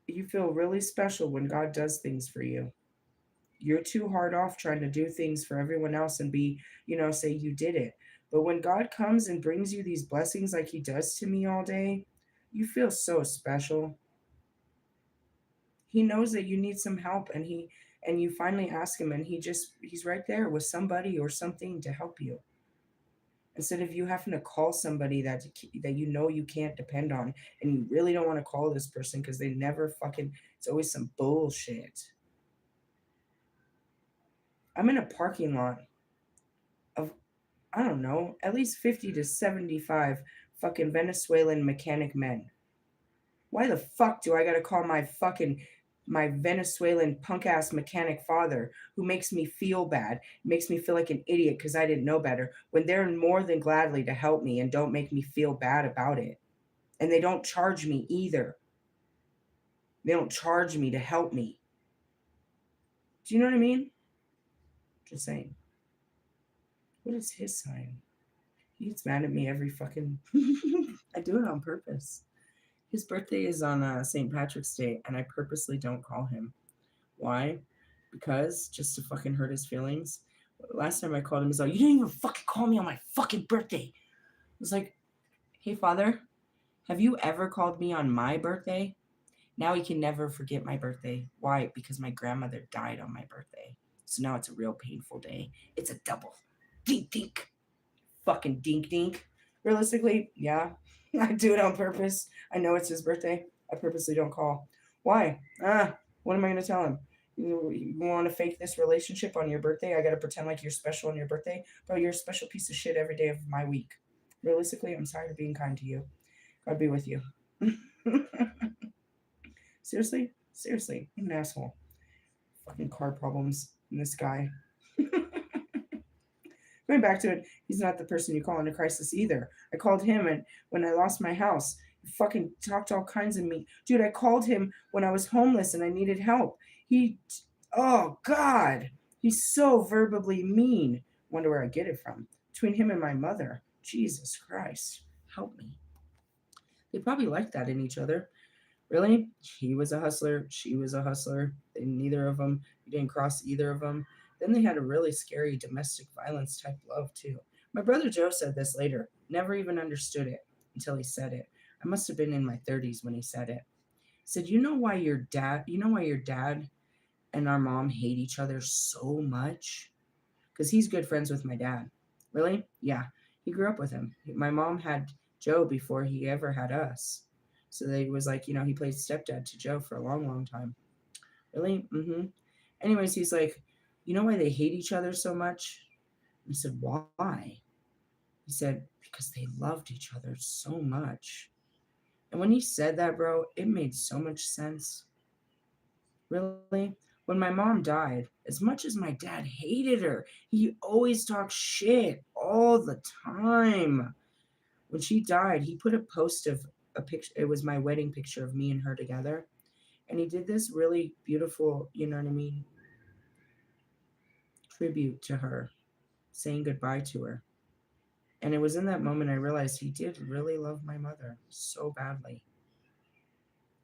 You feel really special when God does things for you. You're too hard off trying to do things for everyone else and be, say you did it. But when God comes and brings you these blessings like he does to me all day, you feel so special. He knows that you need some help and you finally ask him and he's right there with somebody or something to help you. Instead of you having to call somebody that you can't depend on and you really don't want to call this person because they never fucking, it's always some bullshit. I'm in a parking lot of, I don't know, at least 50 to 75 fucking Venezuelan mechanic men. Why the fuck do I gotta call my Venezuelan punk ass mechanic father who makes me feel bad, makes me feel like an idiot because I didn't know better, when they're more than gladly to help me and don't make me feel bad about it? And they don't charge me either. They don't charge me to help me. Do you know what I mean? Just saying. What is his sign? He gets mad at me every fucking. I do it on purpose. His birthday is on St. Patrick's Day, and I purposely don't call him. Why? Because just to fucking hurt his feelings. Last time I called him, he's like, "You didn't even fucking call me on my fucking birthday." I was like, "Hey, father, have you ever called me on my birthday?" Now he can never forget my birthday. Why? Because my grandmother died on my birthday. So now it's a real painful day. It's a double. Dink dink. Fucking dink dink. Realistically, yeah. I do it on purpose. I know it's his birthday. I purposely don't call. Why? What am I going to tell him? You want to fake this relationship on your birthday? I got to pretend like you're special on your birthday? Bro, you're a special piece of shit every day of my week. Realistically, I'm tired of being kind to you. God be with you. Seriously? Seriously. I'm an asshole. Fucking car problems in this guy. Going back to it, he's not the person you call in a crisis either. I called him and when I lost my house. He fucking talked all kinds of me. Dude, I called him when I was homeless and I needed help. He, oh God, he's so verbally mean. Wonder where I get it from. Between him and my mother. Jesus Christ. Help me. They probably like that in each other. Really? He was a hustler. She was a hustler. And neither of them, you didn't cross either of them. Then they had a really scary domestic violence type love, too. My brother Joe said this later. Never even understood it until he said it. I must have been in my 30s when he said it. He said, you know why your dad and our mom hate each other so much? Because he's good friends with my dad. Really? Yeah. He grew up with him. My mom had Joe before he ever had us. So they was like, he played stepdad to Joe for a long, long time. Really? Mm-hmm. Anyways, he's like, you know why they hate each other so much? I said, why? He said, because they loved each other so much. And when he said that, bro, it made so much sense. Really? When my mom died, as much as my dad hated her, he always talked shit all the time. When she died, he put a post of a picture. It was my wedding picture of me and her together. And he did this really beautiful, you know what I mean, tribute to her, saying goodbye to her. And it was in that moment I realized he did really love my mother so badly.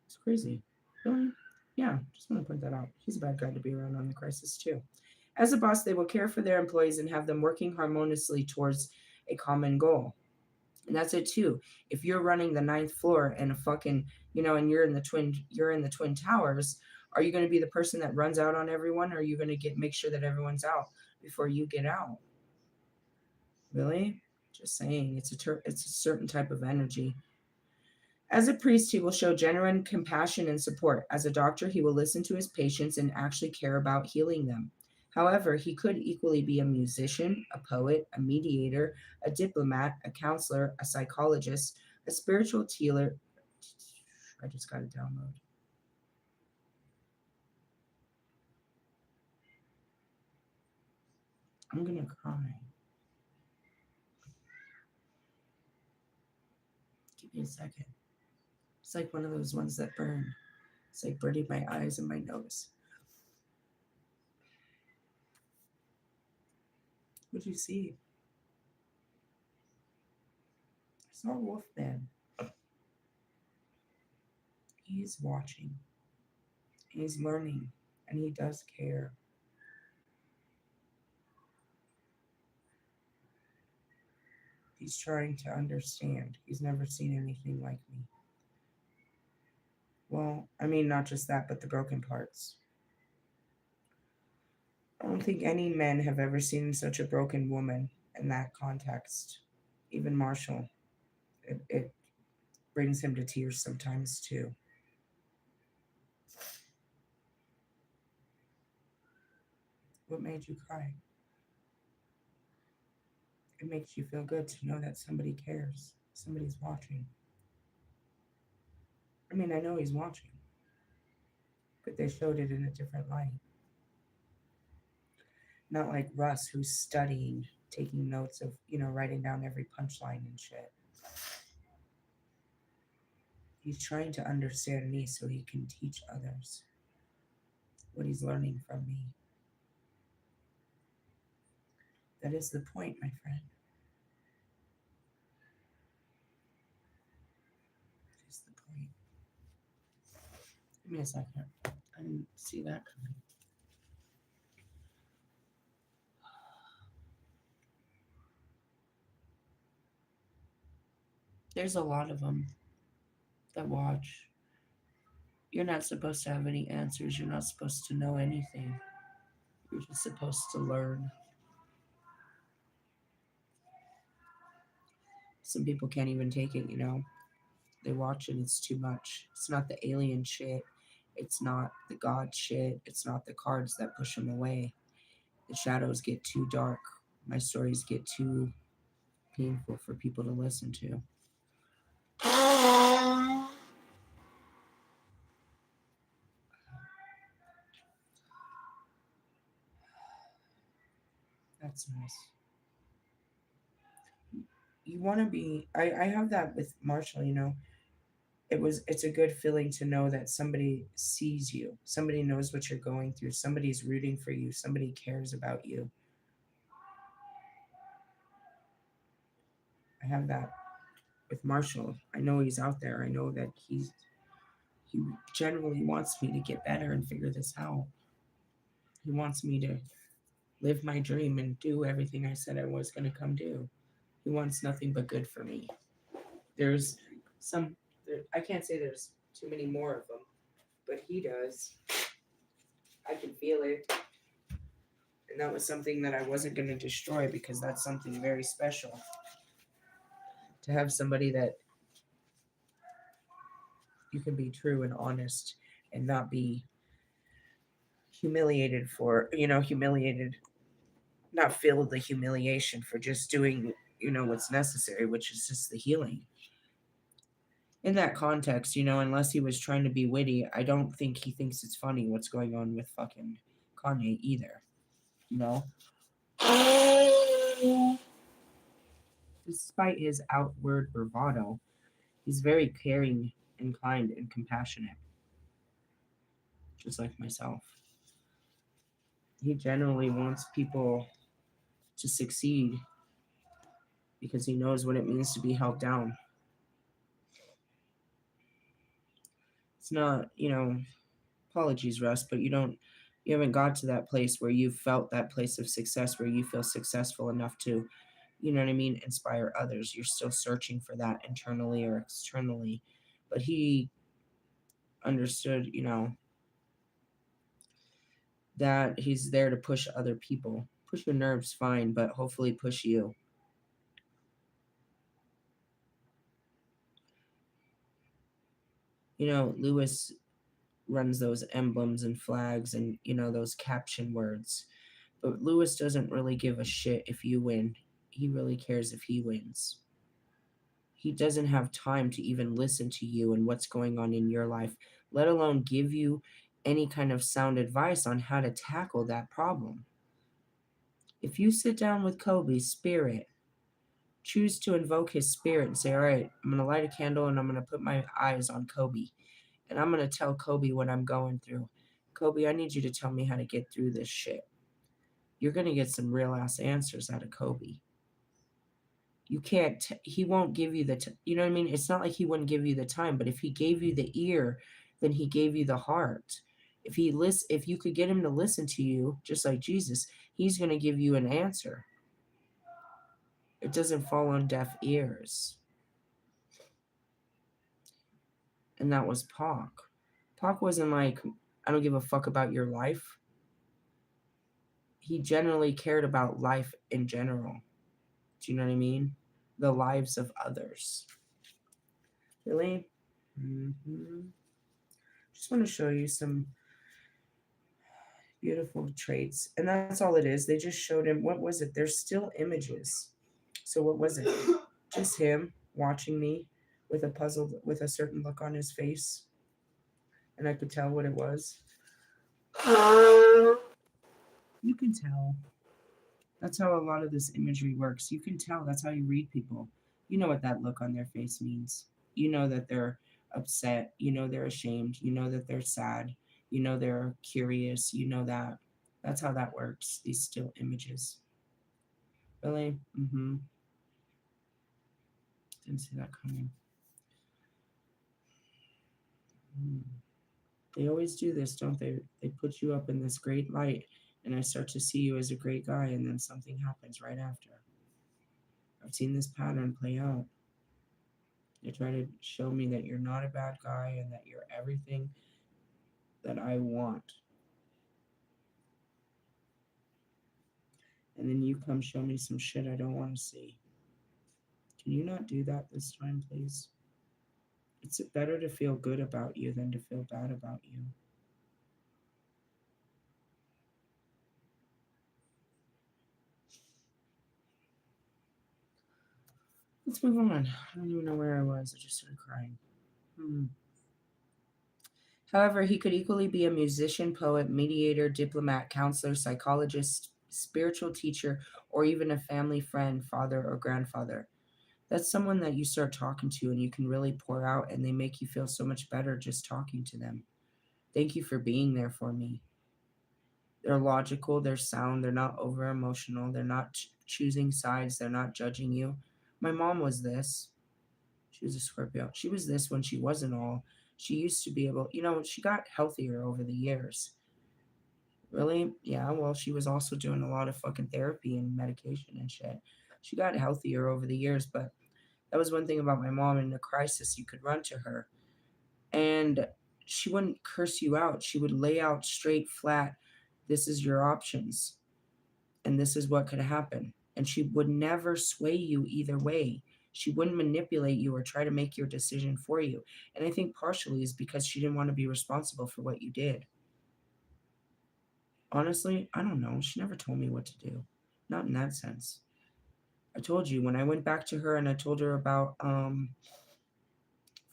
It's crazy. Really? Yeah, just want to point that out. He's a bad guy to be around on the crisis, too. As a boss, they will care for their employees and have them working harmoniously towards a common goal. And that's it too. If you're running the ninth floor and a fucking, and you're in the twin towers, are you going to be the person that runs out on everyone, or are you going to make sure that everyone's out before you get out? Really? Just saying, it's a certain type of energy. As a priest, he will show genuine compassion and support. As a doctor, he will listen to his patients and actually care about healing them. However, he could equally be a musician, a poet, a mediator, a diplomat, a counselor, a psychologist, a spiritual healer. I just got to download. I'm going to cry. Give me a second. It's like one of those ones that burn. It's like burning my eyes and my nose. What do you see? I saw a wolf man. He's watching. He's learning. And he does care. He's trying to understand. He's never seen anything like me. Well, I mean, not just that, but the broken parts. I don't think any men have ever seen such a broken woman in that context. Even Marshall. It brings him to tears sometimes, too. What made you cry? It makes you feel good to know that somebody cares. Somebody's watching. I mean, I know he's watching, but they showed it in a different light. Not like Russ, who's studying, taking notes of, writing down every punchline and shit. He's trying to understand me so he can teach others what he's learning from me. That is the point, my friend. That is the point. Give me a second. I didn't see that coming. There's a lot of them that watch. You're not supposed to have any answers. You're not supposed to know anything. You're just supposed to learn. Some people can't even take it, They watch it, it's too much. It's not the alien shit. It's not the God shit. It's not the cards that push them away. The shadows get too dark. My stories get too painful for people to listen to. That's nice. You want to be, I have that with Marshall, it's a good feeling to know that somebody sees you, somebody knows what you're going through, somebody's rooting for you, somebody cares about you. I have that with Marshall. I know he's out there. I know that he generally wants me to get better and figure this out. He wants me to live my dream and do everything I said I was going to come do. He wants nothing but good for me. There's I can't say there's too many more of them, but he does. I can feel it. And that was something that I wasn't going to destroy because that's something very special. To have somebody that you can be true and honest and not be humiliated for, not feel the humiliation for just doing, what's necessary, which is just the healing. In that context, unless he was trying to be witty, I don't think he thinks it's funny what's going on with fucking Kanye either. Despite his outward bravado, he's very caring and kind and compassionate, just like myself. He generally wants people to succeed because he knows what it means to be held down. It's not, apologies, Russ, but you haven't got to that place where you've felt that place of success where you feel successful enough to, inspire others. You're still searching for that internally or externally. But he understood, that he's there to push other people. Push your nerves, fine, but hopefully push you. Lewis runs those emblems and flags and, those caption words. But Lewis doesn't really give a shit if you win. He really cares if he wins. He doesn't have time to even listen to you and what's going on in your life, let alone give you any kind of sound advice on how to tackle that problem. If you sit down with Kobe's spirit, choose to invoke his spirit and say, all right, I'm going to light a candle and I'm going to put my eyes on Kobe. And I'm going to tell Kobe what I'm going through. Kobe, I need you to tell me how to get through this shit. You're going to get some real ass answers out of Kobe. You can't, he won't give you you know what I mean? It's not like he wouldn't give you the time, but if he gave you the ear, then he gave you the heart. If you could get him to listen to you, just like Jesus, he's going to give you an answer. It doesn't fall on deaf ears. And that was Pac. Pac wasn't like, I don't give a fuck about your life. He generally cared about life in general. Do you know what I mean? The lives of others. Really? Mm-hmm. Just want to show you some Beautiful traits. And that's all it is. They just showed him, what was it? There's still images. So what was it? Just him watching me with a puzzled, with a certain look on his face. And I could tell what it was. You can tell. That's how a lot of this imagery works. You can tell. That's how you read people. You know what that look on their face means. You know that they're upset. You know they're ashamed. You know that they're sad. You know they're curious. You know that. That's how that works. These still images. Really? Mm-hmm. Didn't see that coming. Mm. They always do this, don't they? They put you up in this great light, and I start to see you as a great guy, and then something happens right after. I've seen this pattern play out. They try to show me that you're not a bad guy and that you're everything that I want. And then you come show me some shit I don't want to see. Can you not do that this time, please? It's better to feel good about you than to feel bad about you. Let's move on. I don't even know where I was. I just started crying. However, he could equally be a musician, poet, mediator, diplomat, counselor, psychologist, spiritual teacher, or even a family friend, father, or grandfather. That's someone that you start talking to and you can really pour out, and they make you feel so much better just talking to them. Thank you for being there for me. They're logical, they're sound, they're not over emotional, they're not choosing sides, they're not judging you. My mom was this. She was a Scorpio. She was this when she wasn't all. She used to be able, she got healthier over the years. Really? Yeah, well, she was also doing a lot of fucking therapy and medication and shit. She got healthier over the years, but that was one thing about my mom. In a crisis, you could run to her, and she wouldn't curse you out. She would lay out straight, flat, this is your options, and this is what could happen. And she would never sway you either way. She wouldn't manipulate you or try to make your decision for you. And I think partially is because she didn't want to be responsible for what you did. Honestly, I don't know. She never told me what to do. Not in that sense. I told you when I went back to her and I told her about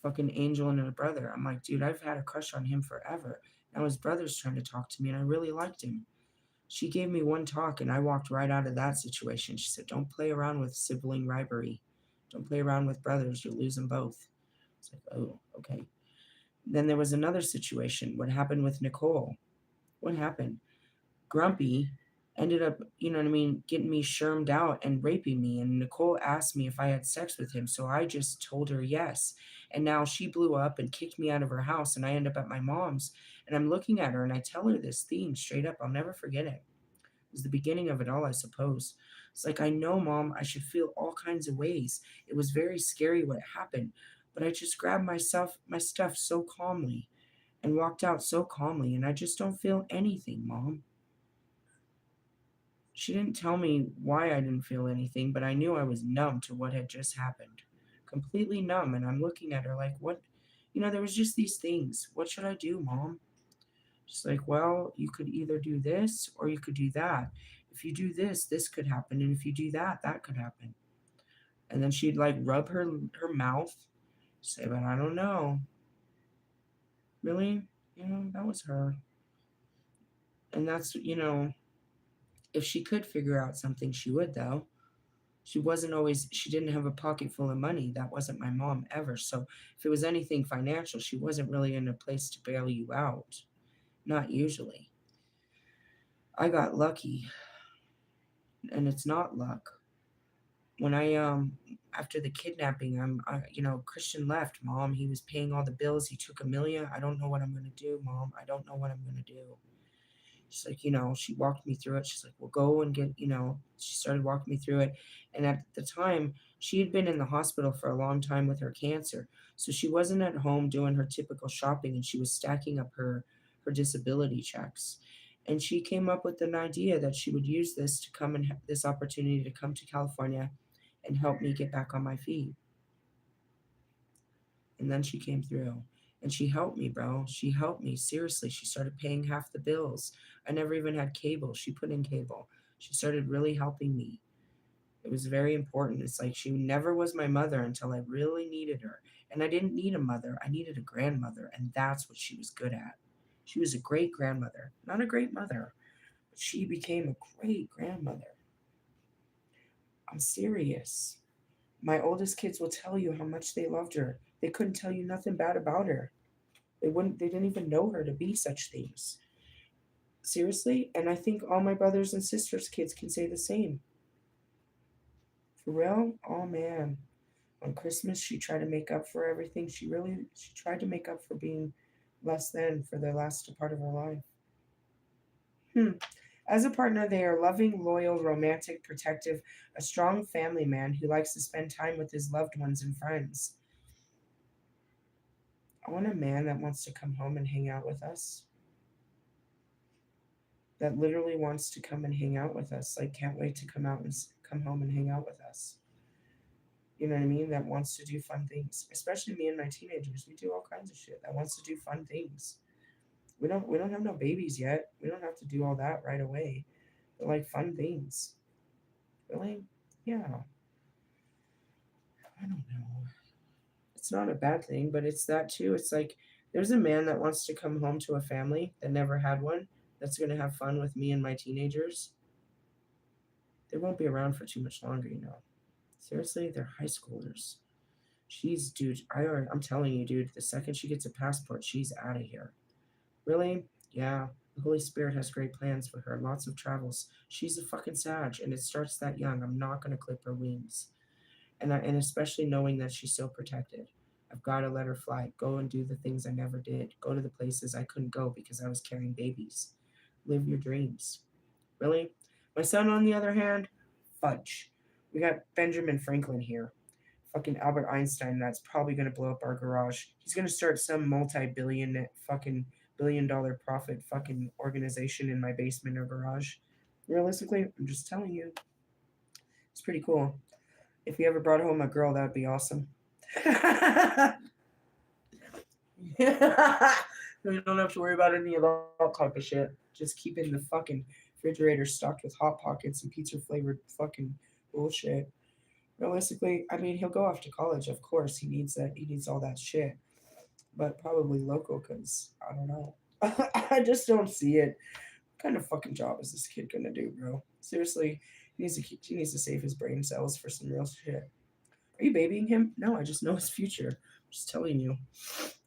fucking Angel and her brother. I'm like, dude, I've had a crush on him forever. Now his brother's trying to talk to me and I really liked him. She gave me one talk and I walked right out of that situation. She said, don't play around with sibling rivalry. Don't play around with brothers. You'll lose them both. It's like, oh, okay. Then there was another situation. What happened with Nicole? What happened? Grumpy ended up, getting me shermed out and raping me. And Nicole asked me if I had sex with him. So I just told her yes. And now she blew up and kicked me out of her house. And I end up at my mom's. And I'm looking at her and I tell her this theme straight up. I'll never forget it. It was the beginning of it all, I suppose. It's like, I know, Mom, I should feel all kinds of ways. It was very scary what happened. But I just grabbed my stuff so calmly and walked out so calmly. And I just don't feel anything, Mom. She didn't tell me why I didn't feel anything, but I knew I was numb to what had just happened. Completely numb. And I'm looking at her like, what? There was just these things. What should I do, Mom? She's like, well, you could either do this or you could do that. If you do this, this could happen. And if you do that, that could happen. And then she'd like rub her mouth, say, but I don't know. Really? That was her. And that's, if she could figure out something, she would, though. She didn't have a pocket full of money. That wasn't my mom ever. So if it was anything financial, she wasn't really in a place to bail you out. Not usually. I got lucky, and it's not luck. When I after the kidnapping, Christian left, Mom. He was paying all the bills. He took Amelia. I don't know what I'm gonna do, Mom. I don't know what I'm gonna do. She's like, she walked me through it. She's like, well, go and get, she started walking me through it. And at the time, she had been in the hospital for a long time with her cancer. So she wasn't at home doing her typical shopping, and she was stacking up her disability checks. And she came up with an idea that she would use this to come and this opportunity to come to California and help me get back on my feet. And then she came through. And she helped me, bro. She helped me. Seriously, she started paying half the bills. I never even had cable. She put in cable. She started really helping me. It was very important. It's like she never was my mother until I really needed her. And I didn't need a mother, I needed a grandmother. And that's what she was good at. She was a great grandmother, not a great mother, but she became a great grandmother. I'm serious. My oldest kids will tell you how much they loved her. They couldn't tell you nothing bad about her. They didn't even know her to be such things. Seriously, and I think all my brothers and sisters' kids can say the same. For real? Oh man. On Christmas, she tried to make up for everything. She tried to make up for being less than for the last part of her life. Hmm. As a partner, they are loving, loyal, romantic, protective, a strong family man who likes to spend time with his loved ones and friends. I want a man that wants to come home and hang out with us. That literally wants to come and hang out with us. Like, can't wait to come out and come home and hang out with us. You know what I mean? That wants to do fun things. Especially me and my teenagers. We do all kinds of shit. That wants to do fun things. We don't have no babies yet. We don't have to do all that right away. But like fun things. Really? Yeah. I don't know. It's not a bad thing, but it's that too. It's like there's a man that wants to come home to a family that never had one that's gonna have fun with me and my teenagers. They won't be around for too much longer, you know. Seriously, they're high schoolers. Dude, I'm telling you, dude, the second she gets a passport, she's out of here. Really? Yeah. The Holy Spirit has great plans for her, lots of travels. She's a fucking Sag, and it starts that young. I'm not gonna clip her wings. And especially knowing that she's so protected. I've got to let her fly, go and do the things I never did, go to the places I couldn't go because I was carrying babies. Live your dreams. Really? My son, on the other hand, fudge. We got Benjamin Franklin here. Fucking Albert Einstein that's probably going to blow up our garage. He's going to start some multi-billion fucking $1 billion profit fucking organization in my basement or garage. Realistically, I'm just telling you. It's pretty cool. If you ever brought home a girl, that would be awesome. You don't have to worry about any of that type of shit. Just keeping the fucking refrigerator stocked with hot pockets and pizza flavored fucking bullshit. Realistically, I mean, he'll go off to college, of course. He needs that. He needs all that shit, but probably local, cause I don't know. I just don't see it. What kind of fucking job is this kid gonna do, bro? Seriously, he needs to save his brain cells for some real shit. Are you babying him? No, I just know his future. I'm just telling you.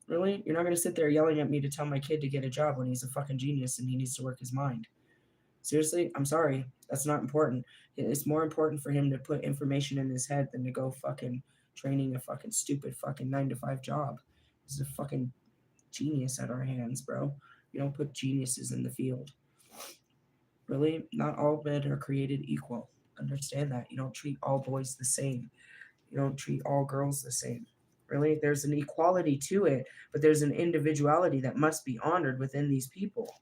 Really? You're not gonna sit there yelling at me to tell my kid to get a job when he's a fucking genius and he needs to work his mind. Seriously, I'm sorry. That's not important. It's more important for him to put information in his head than to go fucking training a fucking stupid fucking 9 to 5 job. He's a fucking genius at our hands, bro. You don't put geniuses in the field. Really? Not all men are created equal. Understand that. You don't treat all boys the same. You don't treat all girls the same. Really? There's an equality to it, but there's an individuality that must be honored within these people.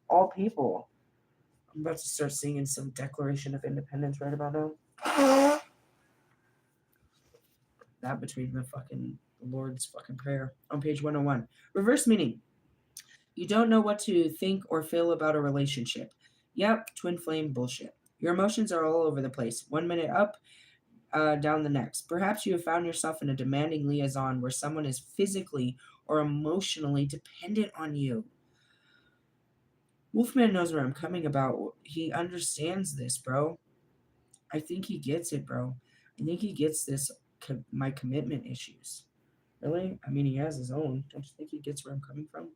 All people. I'm about to start singing some Declaration of Independence right about now. That between the Lord's fucking prayer on page 101. Reverse meaning. You don't know what to think or feel about a relationship. Yep, twin flame bullshit. Your emotions are all over the place. 1 minute up, down the next. Perhaps you have found yourself in a demanding liaison where someone is physically or emotionally dependent on you. Wolfman knows where I'm coming about. He understands this, bro. I think he gets it, bro. I think he gets this, my commitment issues. Really? I mean, he has his own. Don't you think he gets where I'm coming from?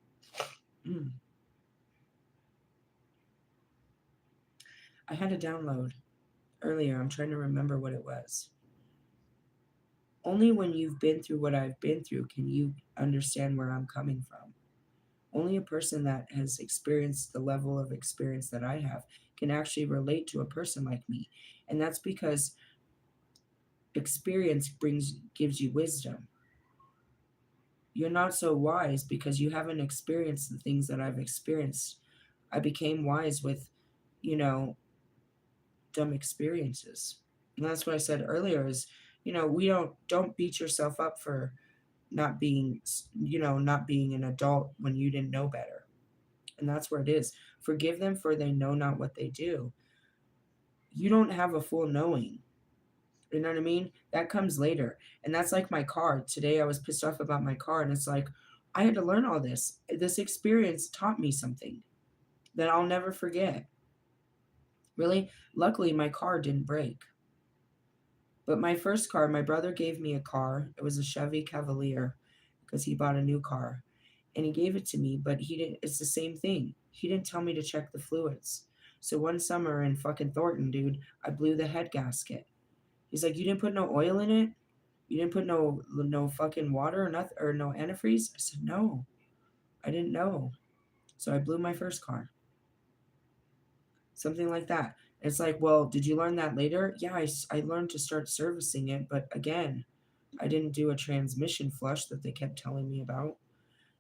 Mm. I had a download earlier. I'm trying to remember what it was. Only when you've been through what I've been through can you understand where I'm coming from. Only a person that has experienced the level of experience that I have can actually relate to a person like me. And that's because experience gives you wisdom. You're not so wise because you haven't experienced the things that I've experienced. I became wise with, you know, dumb experiences. And that's what I said earlier is, we don't beat yourself up for not being, not being an adult when you didn't know better. And that's where it is. Forgive them, for they know not what they do. You don't have a full knowing. You know what I mean? That comes later. And that's like my car. Today I was pissed off about my car, and it's like, I had to learn all this. This experience taught me something that I'll never forget. Really? Luckily, my car didn't break. But my first car, my brother gave me a car. It was a Chevy Cavalier because he bought a new car. And he gave it to me, but he didn't, it's the same thing. He didn't tell me to check the fluids. So one summer in fucking Thornton, dude, I blew the head gasket. He's like, "You didn't put no oil in it? You didn't put no fucking water or nothing, or no antifreeze?" I said, "No, I didn't know." So I blew my first car. Something like that. It's like, well, did you learn that later? Yeah, I learned to start servicing it, but again, I didn't do a transmission flush that they kept telling me about.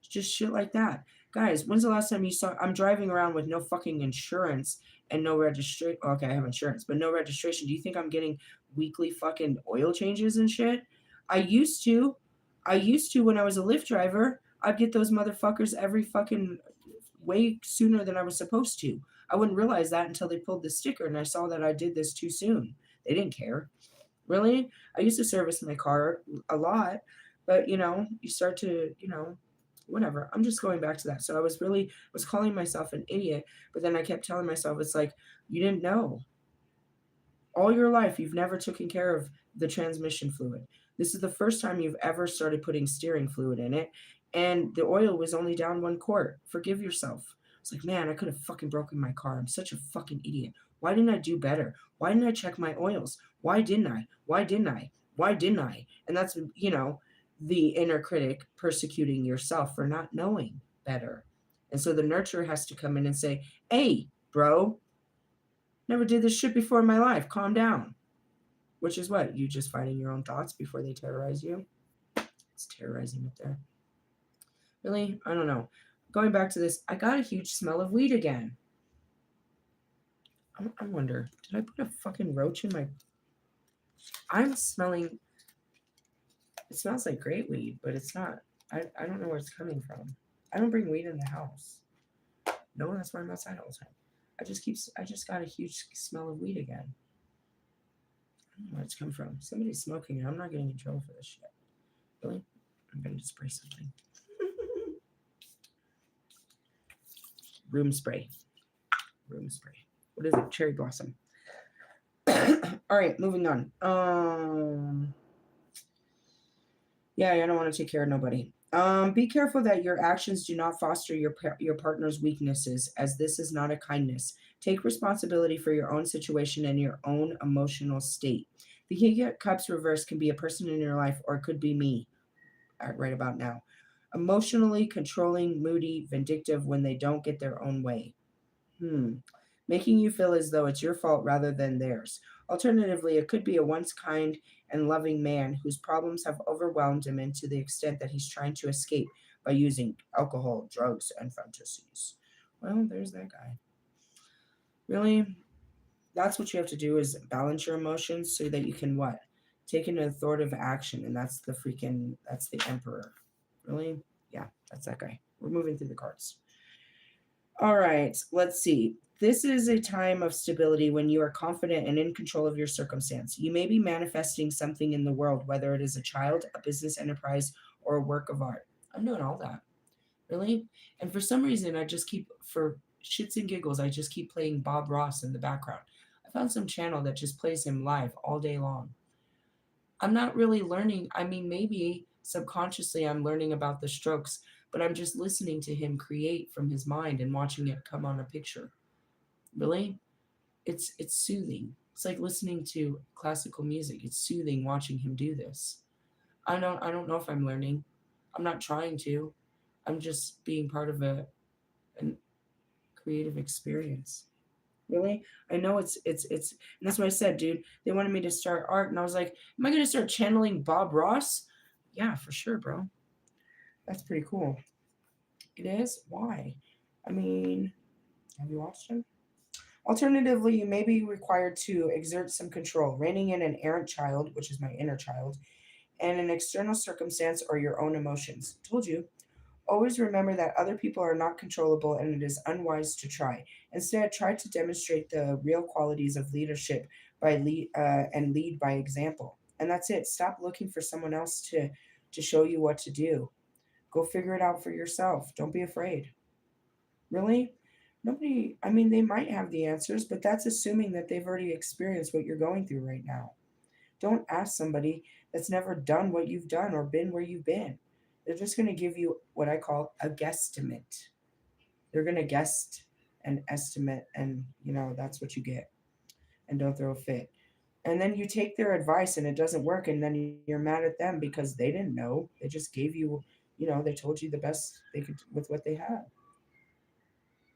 Just shit like that. Guys, when's the last time you saw? I'm driving around with no fucking insurance and no registration. Okay, I have insurance, but no registration. Do you think I'm getting weekly fucking oil changes and shit? I used to. I used to when I was a Lyft driver. I'd get those motherfuckers every fucking way sooner than I was supposed to. I wouldn't realize that until they pulled the sticker and I saw that I did this too soon. They didn't care. Really? I used to service my car a lot, but you start to, whatever. I'm just going back to that. So I was calling myself an idiot, but then I kept telling myself, it's like, you didn't know. All your life you've never taken care of the transmission fluid. This is the first time you've ever started putting steering fluid in it, and the oil was only down 1 quart. Forgive yourself. It's like, man, I could have fucking broken my car. I'm such a fucking idiot. Why didn't I do better? Why didn't I check my oils? Why didn't I? Why didn't I? Why didn't I? And that's, the inner critic persecuting yourself for not knowing better. And so the nurturer has to come in and say, "Hey, bro, never did this shit before in my life. Calm down." Which is what? You just fighting your own thoughts before they terrorize you? It's terrorizing up there. Really? I don't know. Going back to this, I got a huge smell of weed again. I wonder, did I put a fucking roach in my. I'm smelling. It smells like great weed, but it's not. I don't know where it's coming from. I don't bring weed in the house. No, that's why I'm outside all the time. I just got a huge smell of weed again. I don't know where it's come from. Somebody's smoking and I'm not getting in trouble for this shit. Really? I'm gonna just spray something. Room spray. Room spray. What is it? Cherry blossom. All right, moving on. Yeah, I don't want to take care of nobody. Be careful that your actions do not foster your partner's weaknesses, as this is not a kindness. Take responsibility for your own situation and your own emotional state. The King of Cups reverse can be a person in your life, or it could be me right about now. Emotionally controlling, moody, vindictive when they don't get their own way. Making you feel as though it's your fault rather than theirs. Alternatively, it could be a once kind and loving man whose problems have overwhelmed him, and to the extent that he's trying to escape by using alcohol, drugs, and fantasies. Well, there's that guy. Really? That's what you have to do, is balance your emotions so that you can what? Take an authoritative action, and that's the emperor. Really? Yeah, that's that guy. We're moving through the cards. All right, let's see. This is a time of stability when you are confident and in control of your circumstance. You may be manifesting something in the world, whether it is a child, a business enterprise, or a work of art. I'm doing all that. Really? And for some reason, for shits and giggles, I just keep playing Bob Ross in the background. I found some channel that just plays him live all day long. I'm not really learning. I mean, maybe subconsciously I'm learning about the strokes, but I'm just listening to him create from his mind and watching it come on a picture. Really? It's soothing. It's like listening to classical music. It's soothing watching him do this. I don't know if I'm learning. I'm not trying to. I'm just being part of a creative experience. Really? I know it's and that's what I said, dude. They wanted me to start art and I was like, am I gonna start channeling Bob Ross? Yeah, for sure, bro. That's pretty cool. It is? Why? I mean, have you watched him? Alternatively, you may be required to exert some control, reining in an errant child, which is my inner child, and an external circumstance or your own emotions. Told you. Always remember that other people are not controllable and it is unwise to try. Instead, try to demonstrate the real qualities of leadership and lead by example. And that's it. Stop looking for someone else to show you what to do. Go figure it out for yourself. Don't be afraid. Really? Nobody, I mean, they might have the answers, but that's assuming that they've already experienced what you're going through right now. Don't ask somebody that's never done what you've done or been where you've been. They're just going to give you what I call a guesstimate. They're going to guess and estimate, and that's what you get. And don't throw a fit. And then you take their advice and it doesn't work, and then you're mad at them because they didn't know. They just gave you, they told you the best they could with what they had.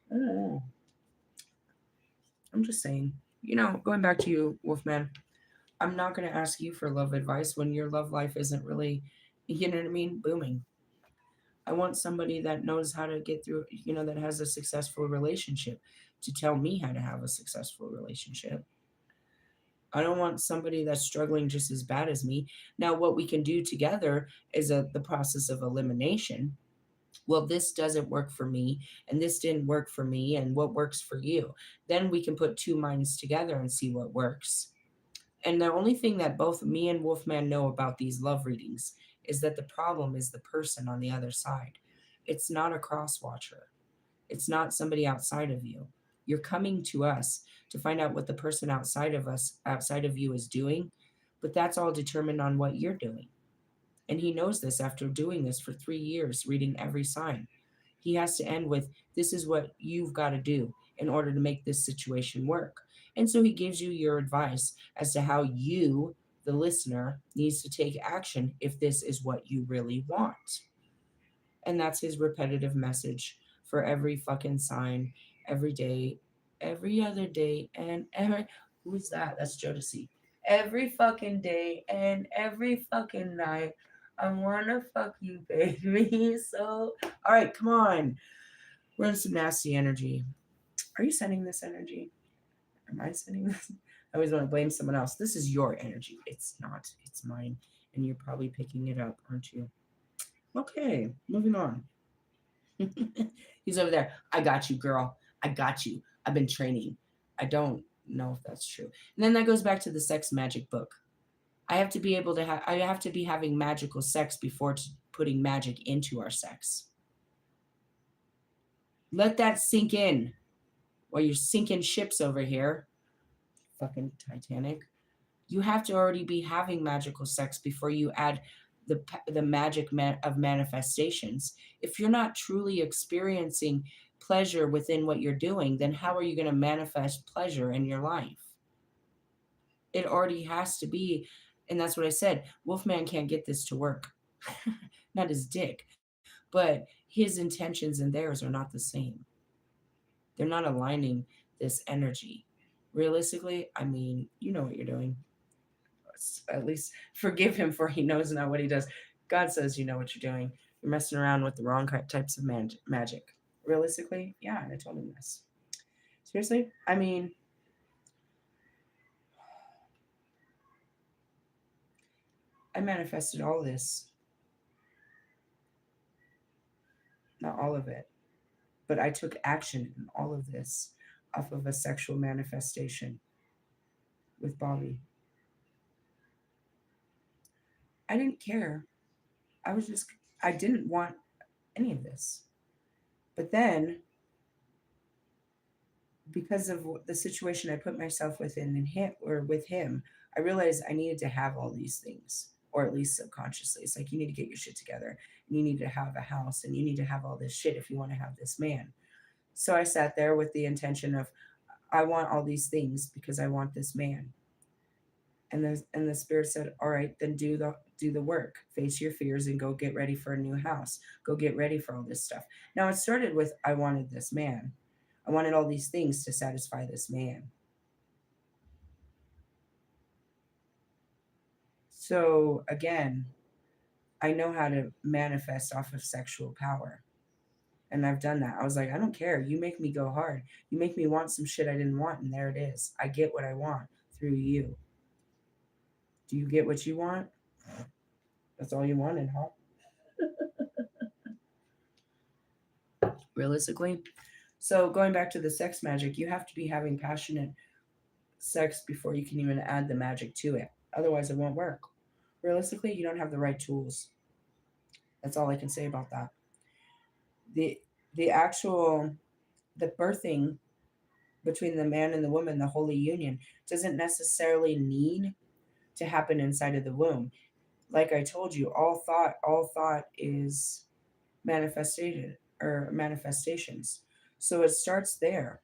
I don't know. I'm just saying. Going back to you, Wolfman, I'm not going to ask you for love advice when your love life isn't really, booming. I want somebody that knows how to get through, that has a successful relationship to tell me how to have a successful relationship. I don't want somebody that's struggling just as bad as me. Now, what we can do together is the process of elimination. Well, this doesn't work for me, and this didn't work for me, and what works for you? Then we can put two minds together and see what works. And the only thing that both me and Wolfman know about these love readings is that the problem is the person on the other side. It's not a cross watcher. It's not somebody outside of you. You're coming to us to find out what the person outside of you is doing, but that's all determined on what you're doing. And he knows this after doing this for 3 years, reading every sign. He has to end with, this is what you've got to do in order to make this situation work. And so he gives you your advice as to how you, the listener, needs to take action if this is what you really want. And that's his repetitive message for every fucking sign, every day, every other day, and every. Who's that? That's Jodeci. Every fucking day and every fucking night. I wanna fuck you, baby. So, all right, come on. We're in some nasty energy. Are you sending this energy? Am I sending this? I always want to blame someone else. This is your energy. It's not. It's mine. And you're probably picking it up, aren't you? Okay, moving on. He's over there. I got you, girl. I got you. I've been training. I don't know if that's true. And then that goes back to the sex magic book. I have to be able to have. I have to be having magical sex before putting magic into our sex. Let that sink in while you're sinking ships over here. Fucking Titanic. You have to already be having magical sex before you add the magic of manifestations. If you're not truly experiencing pleasure within what you're doing, then how are you going to manifest pleasure in your life? It already has to be, and that's what I said. Wolfman can't get this to work. Not his dick, but his intentions and theirs are not the same. They're not aligning this energy. Realistically, I mean, you know what you're doing. At least forgive him for he knows not what he does. God says you know what you're doing. You're messing around with the wrong types of magic. Realistically, yeah, and I told him this. Seriously, I mean, I manifested all this, not all of it, but I took action in all of this off of a sexual manifestation with Bobby. I didn't care. I was just, I didn't want any of this. But then because of the situation I put myself within and him or with him, I realized I needed to have all these things, or at least subconsciously. It's like you need to get your shit together, and you need to have a house, and you need to have all this shit if you want to have this man. So I sat there with the intention of, I want all these things because I want this man. And the spirit said, all right, then do the work, face your fears, and go get ready for a new house. Go get ready for all this stuff. Now it started with, I wanted this man. I wanted all these things to satisfy this man. So again, I know how to manifest off of sexual power. And I've done that. I was like, I don't care. You make me go hard. You make me want some shit I didn't want. And there it is. I get what I want through you. Do you get what you want? That's all you wanted, huh? Realistically. So going back to the sex magic, you have to be having passionate sex before you can even add the magic to it. Otherwise, it won't work. Realistically, you don't have the right tools. That's all I can say about that. The the actual the birthing between the man and the woman, the holy union, doesn't necessarily need to happen inside of the womb. Like I told you, all thought is manifestation or manifestations. So it starts there.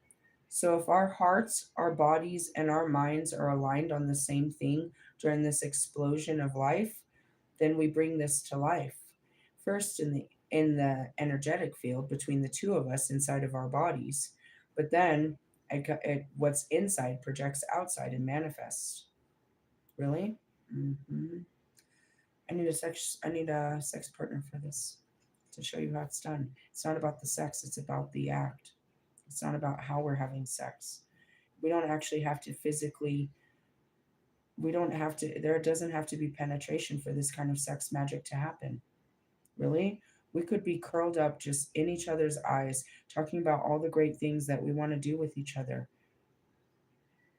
So if our hearts, our bodies, and our minds are aligned on the same thing during this explosion of life, then we bring this to life. First in the energetic field between the two of us inside of our bodies, but then what's inside projects outside and manifests. Really? Hmm. I need a sex partner for this to show you how it's done. It's not about the sex, it's about the act. It's not about how we're having sex. We don't actually have to physically, we don't have to, there doesn't have to be penetration for this kind of sex magic to happen. Really? We could be curled up just in each other's eyes, talking about all the great things that we want to do with each other.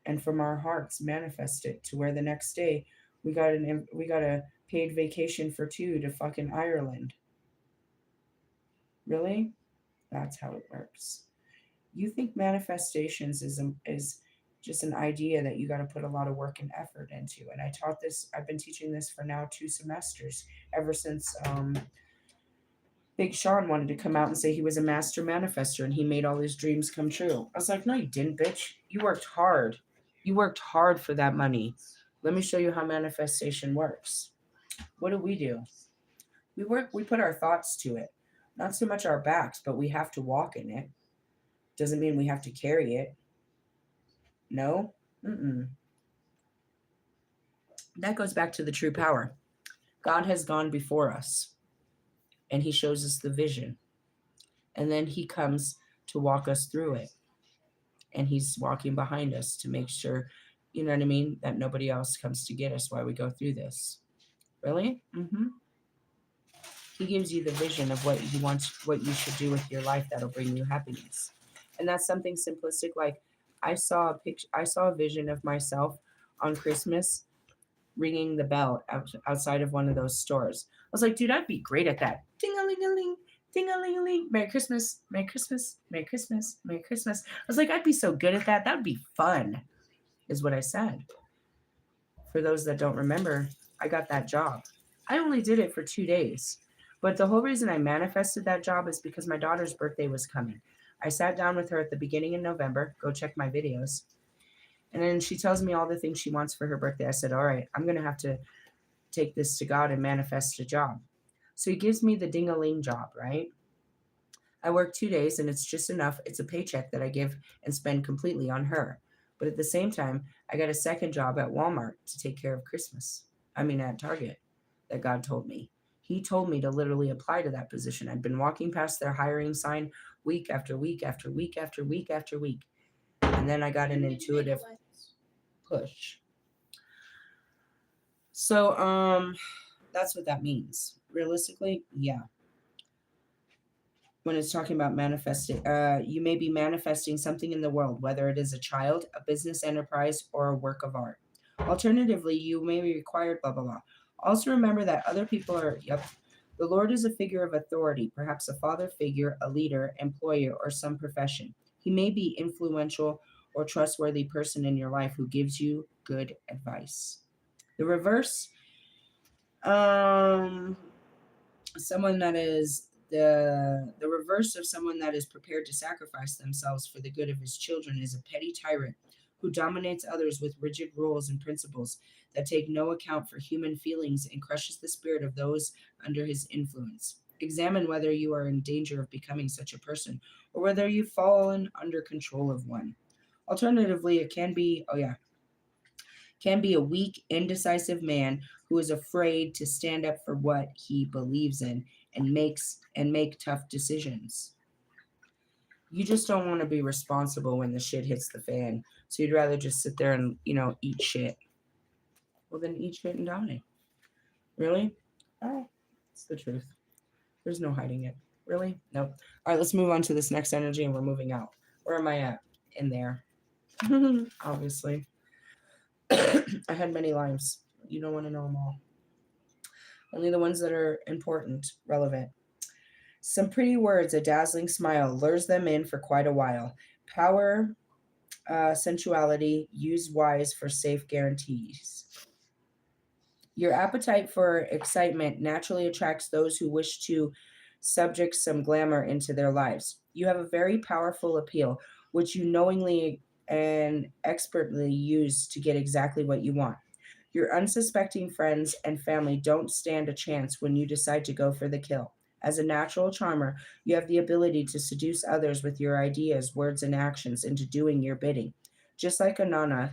And from our hearts, manifest it to where the next day we got a paid vacation for two to fucking Ireland. Really? That's how it works. You think manifestations is just an idea that you got to put a lot of work and effort into. And I've been teaching this for now 2 semesters, ever since Big Sean wanted to come out and say he was a master manifester and he made all his dreams come true. I was like, no, you didn't, bitch. You worked hard. You worked hard for that money. Let me show you how manifestation works. What do? We put our thoughts to it. Not so much our backs, but we have to walk in it. Doesn't mean we have to carry it. No? Mm-mm. That goes back to the true power. God has gone before us and he shows us the vision. And then he comes to walk us through it. And he's walking behind us to make sure, you know what I mean, that nobody else comes to get us while we go through this. Really? Mm-hmm. He gives you the vision of what he wants, what you should do with your life that'll bring you happiness. And that's something simplistic. Like I saw a vision of myself on Christmas ringing the bell outside of one of those stores. I was like, dude, I'd be great at that. Ding a ling a ling, ding a ling a ling. Merry Christmas, Merry Christmas, Merry Christmas, Merry Christmas. I was like, I'd be so good at that. That'd be fun, is what I said. For those that don't remember, I got that job. I only did it for 2 days. But the whole reason I manifested that job is because my daughter's birthday was coming. I sat down with her at the beginning of November. Go check my videos. And then she tells me all the things she wants for her birthday. I said, all right, I'm going to have to take this to God and manifest a job. So he gives me the ding-a-ling job, right? I work 2 days and it's just enough. It's a paycheck that I give and spend completely on her. But at the same time, I got a second job at Walmart to take care of Christmas. At Target, that God told me. He told me to literally apply to that position. I'd been walking past their hiring sign week after week after week after week after week. And then I got an intuitive push. So that's what that means. Realistically, yeah. When it's talking about manifesting, you may be manifesting something in the world, whether it is a child, a business enterprise, or a work of art. Alternatively, you may be required, blah, blah, blah. Also remember that other people are, the Lord is a figure of authority, perhaps a father figure, a leader, employer, or some profession. He may be influential or trustworthy person in your life who gives you good advice. The reverse, someone that is the reverse of someone that is prepared to sacrifice themselves for the good of his children is a petty tyrant who dominates others with rigid rules and principles that take no account for human feelings and crushes the spirit of those under his influence. Examine whether you are in danger of becoming such a person or whether you've fallen under control of one. Alternatively, it can be a weak, indecisive man who is afraid to stand up for what he believes in and make tough decisions. You just don't want to be responsible when the shit hits the fan. So you'd rather just sit there and, eat shit. Well, then eat shit and die. Really? Oh, it's the truth. There's no hiding it. Really? Nope. All right, let's move on to this next energy and we're moving out. Where am I at? In there. Obviously. I had many lives. You don't want to know them all. Only the ones that are important, relevant. Some pretty words, a dazzling smile, lures them in for quite a while. Power, sensuality, use wise for safe guarantees. Your appetite for excitement naturally attracts those who wish to subject some glamour into their lives. You have a very powerful appeal, which you knowingly and expertly use to get exactly what you want. Your unsuspecting friends and family don't stand a chance when you decide to go for the kill. As a natural charmer, you have the ability to seduce others with your ideas, words, and actions into doing your bidding. Just like Anana,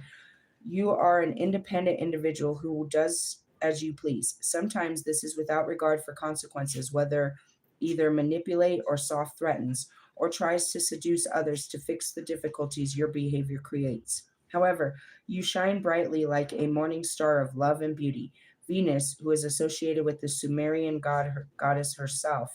you are an independent individual who does as you please. Sometimes this is without regard for consequences, whether either manipulate or soft threatens, or tries to seduce others to fix the difficulties your behavior creates. However, you shine brightly like a morning star of love and beauty. Venus, who is associated with the Sumerian goddess herself.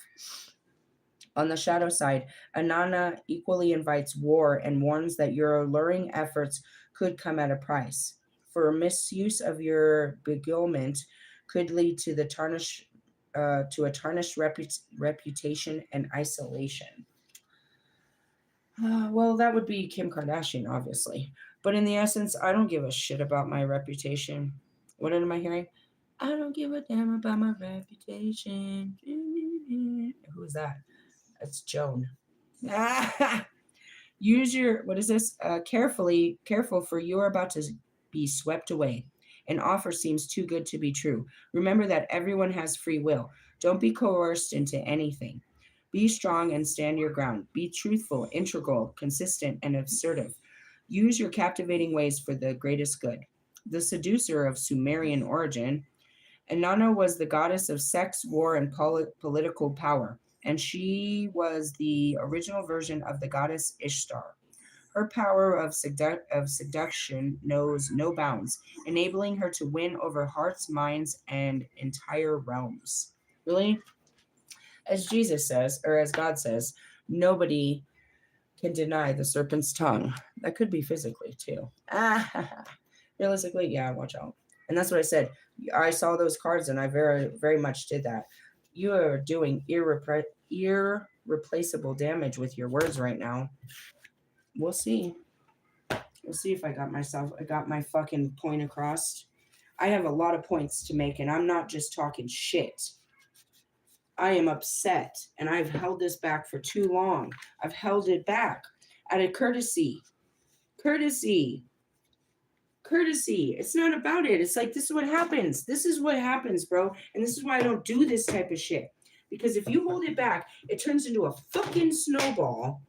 On the shadow side, Anana equally invites war and warns that your alluring efforts could come at a price. For misuse of your beguilement could lead to a tarnished reputation and isolation. Well, that would be Kim Kardashian, obviously. But in the essence, I don't give a shit about my reputation. What am I hearing? I don't give a damn about my reputation. Who is that? That's Joan. Use your, what is this? Careful, for you are about to be swept away. An offer seems too good to be true. Remember that everyone has free will. Don't be coerced into anything. Be strong and stand your ground. Be truthful, integral, consistent, and assertive. Use your captivating ways for the greatest good. The seducer of Sumerian origin, Inanna was the goddess of sex, war, and political power, and she was the original version of the goddess Ishtar. Her power of seduction knows no bounds, enabling her to win over hearts, minds, and entire realms. Really? As Jesus says, or as God says, nobody can deny the serpent's tongue. That could be physically too. Realistically, yeah, watch out. And that's what I said. I saw those cards and I very, very much did that. You are doing irreplaceable damage with your words right now. We'll see. We'll see if I got my fucking point across. I have a lot of points to make and I'm not just talking shit. I am upset and I've held this back for too long. I've held it back out of courtesy. Courtesy. It's not about it. It's like, this is what happens. This is what happens, bro. And this is why I don't do this type of shit. Because if you hold it back, it turns into a fucking snowball.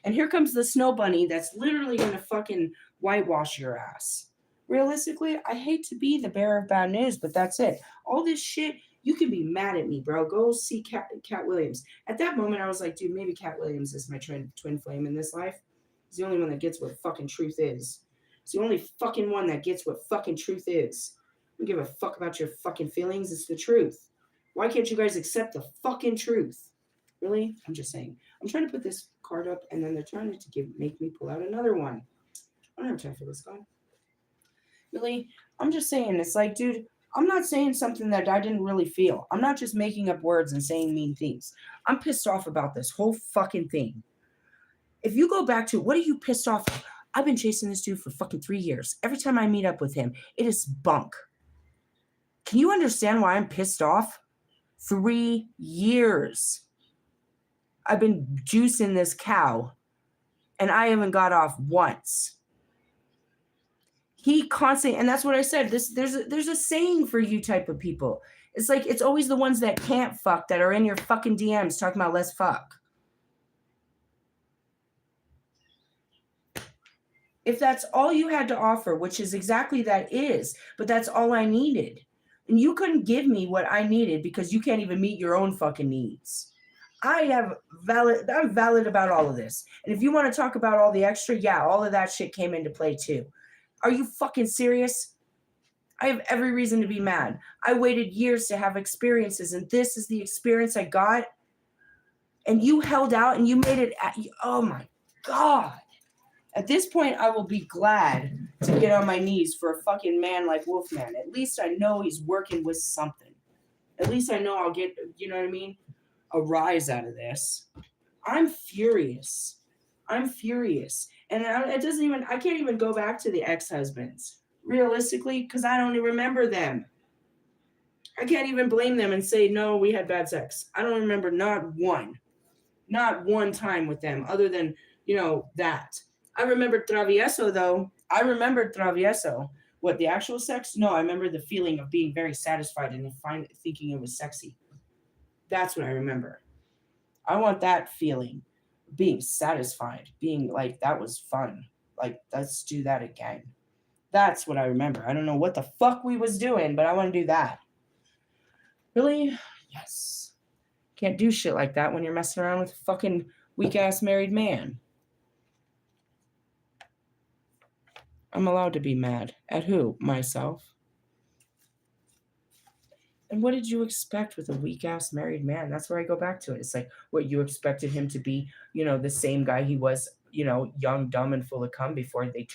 And here comes the snow bunny that's literally going to fucking whitewash your ass. Realistically, I hate to be the bearer of bad news, but that's it. All this shit, you can be mad at me, bro. Go see Cat Williams. At that moment, I was like, dude, maybe Cat Williams is my twin flame in this life. He's the only one that gets what fucking truth is. It's the only fucking one that gets what fucking truth is. I don't give a fuck about your fucking feelings. It's the truth. Why can't you guys accept the fucking truth? Really? I'm just saying. I'm trying to put this card up, and then they're trying to make me pull out another one. I don't have time for this guy. Really? I'm just saying. It's like, dude, I'm not saying something that I didn't really feel. I'm not just making up words and saying mean things. I'm pissed off about this whole fucking thing. If you go back to, what are you pissed off of? I've been chasing this dude for fucking 3 years. Every time I meet up with him, it is bunk. Can you understand why I'm pissed off? 3 years. I've been juicing this cow, and I haven't got off once. He constantly, and that's what I said. There's a saying for you type of people. It's like, it's always the ones that can't fuck that are in your fucking DMs talking about let's fuck. If that's all you had to offer, which is exactly that is, but that's all I needed. And you couldn't give me what I needed because you can't even meet your own fucking needs. I'm valid about all of this. And if you want to talk about all the extra, yeah, all of that shit came into play too. Are you fucking serious? I have every reason to be mad. I waited years to have experiences, and this is the experience I got. And you held out and you made it. Oh my God. At this point, I will be glad to get on my knees for a fucking man like Wolfman. At least I know he's working with something. At least I know I'll get, you know what I mean, a rise out of this. I'm furious. I'm furious. And it doesn't even, I can't even go back to the ex-husbands, realistically, because I don't even remember them. I can't even blame them and say, no, we had bad sex. I don't remember not one time with them other than, that. I remember Travieso, though. I remembered Travieso. What, the actual sex? No, I remember the feeling of being very satisfied and thinking it was sexy. That's what I remember. I want that feeling, being satisfied, being like, that was fun. Like, let's do that again. That's what I remember. I don't know what the fuck we was doing, but I want to do that. Really? Yes. Can't do shit like that when you're messing around with a fucking weak-ass married man. I'm allowed to be mad. At who? Myself. And what did you expect with a weak-ass married man? That's where I go back to it. It's like, what, you expected him to be, the same guy he was, young, dumb, and full of cum before they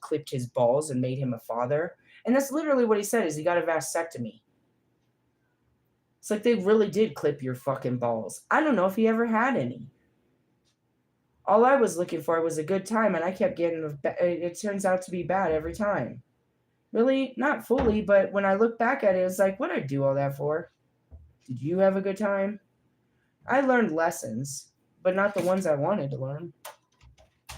clipped his balls and made him a father. And that's literally what he said, is he got a vasectomy. It's like they really did clip your fucking balls. I don't know if he ever had any. All I was looking for was a good time, and I kept getting, it turns out to be bad every time. Really? Not fully, but when I look back at it, it's like, what'd I do all that for? Did you have a good time? I learned lessons, but not the ones I wanted to learn.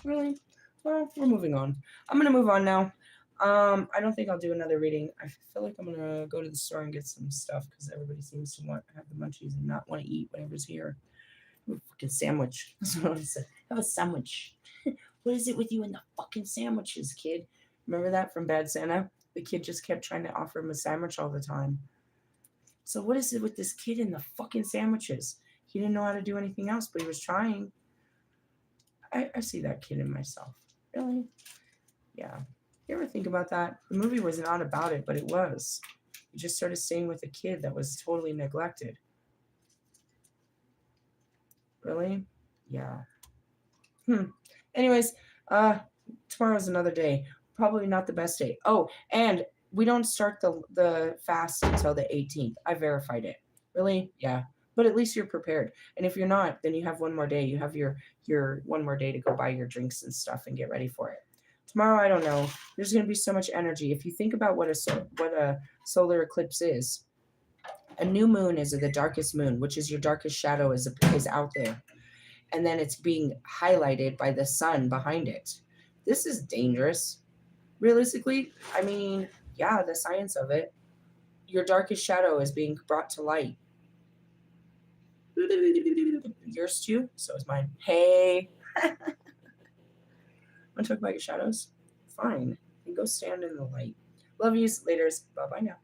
Really? Well, we're moving on. I'm going to move on now. I don't think I'll do another reading. I feel like I'm going to go to the store and get some stuff because everybody seems to have the munchies and not want to eat whatever's here. A fucking sandwich. That's what I said. Have a sandwich. What is it with you and the fucking sandwiches, kid? Remember that from Bad Santa? The kid just kept trying to offer him a sandwich all the time. So what is it with this kid and the fucking sandwiches? He didn't know how to do anything else, but he was trying. I see that kid in myself. Really? Yeah. You ever think about that? The movie was not about it, but it was. You just started staying with a kid that was totally neglected. Really? Yeah. Anyways, tomorrow's another day. Probably not the best day. Oh, and we don't start the fast until the 18th. I verified it. Really? Yeah. But at least you're prepared. And if you're not, then you have one more day. You have your one more day to go buy your drinks and stuff and get ready for it. Tomorrow, I don't know. There's going to be so much energy. If you think about what a solar eclipse is, a new moon is the darkest moon, which is your darkest shadow is out there. And then it's being highlighted by the sun behind it. This is dangerous. Realistically, I mean, yeah, the science of it. Your darkest shadow is being brought to light. Yours too? So is mine. Hey. Want to talk about your shadows? Fine. Then go stand in the light. Love yous. Laters. Bye-bye now.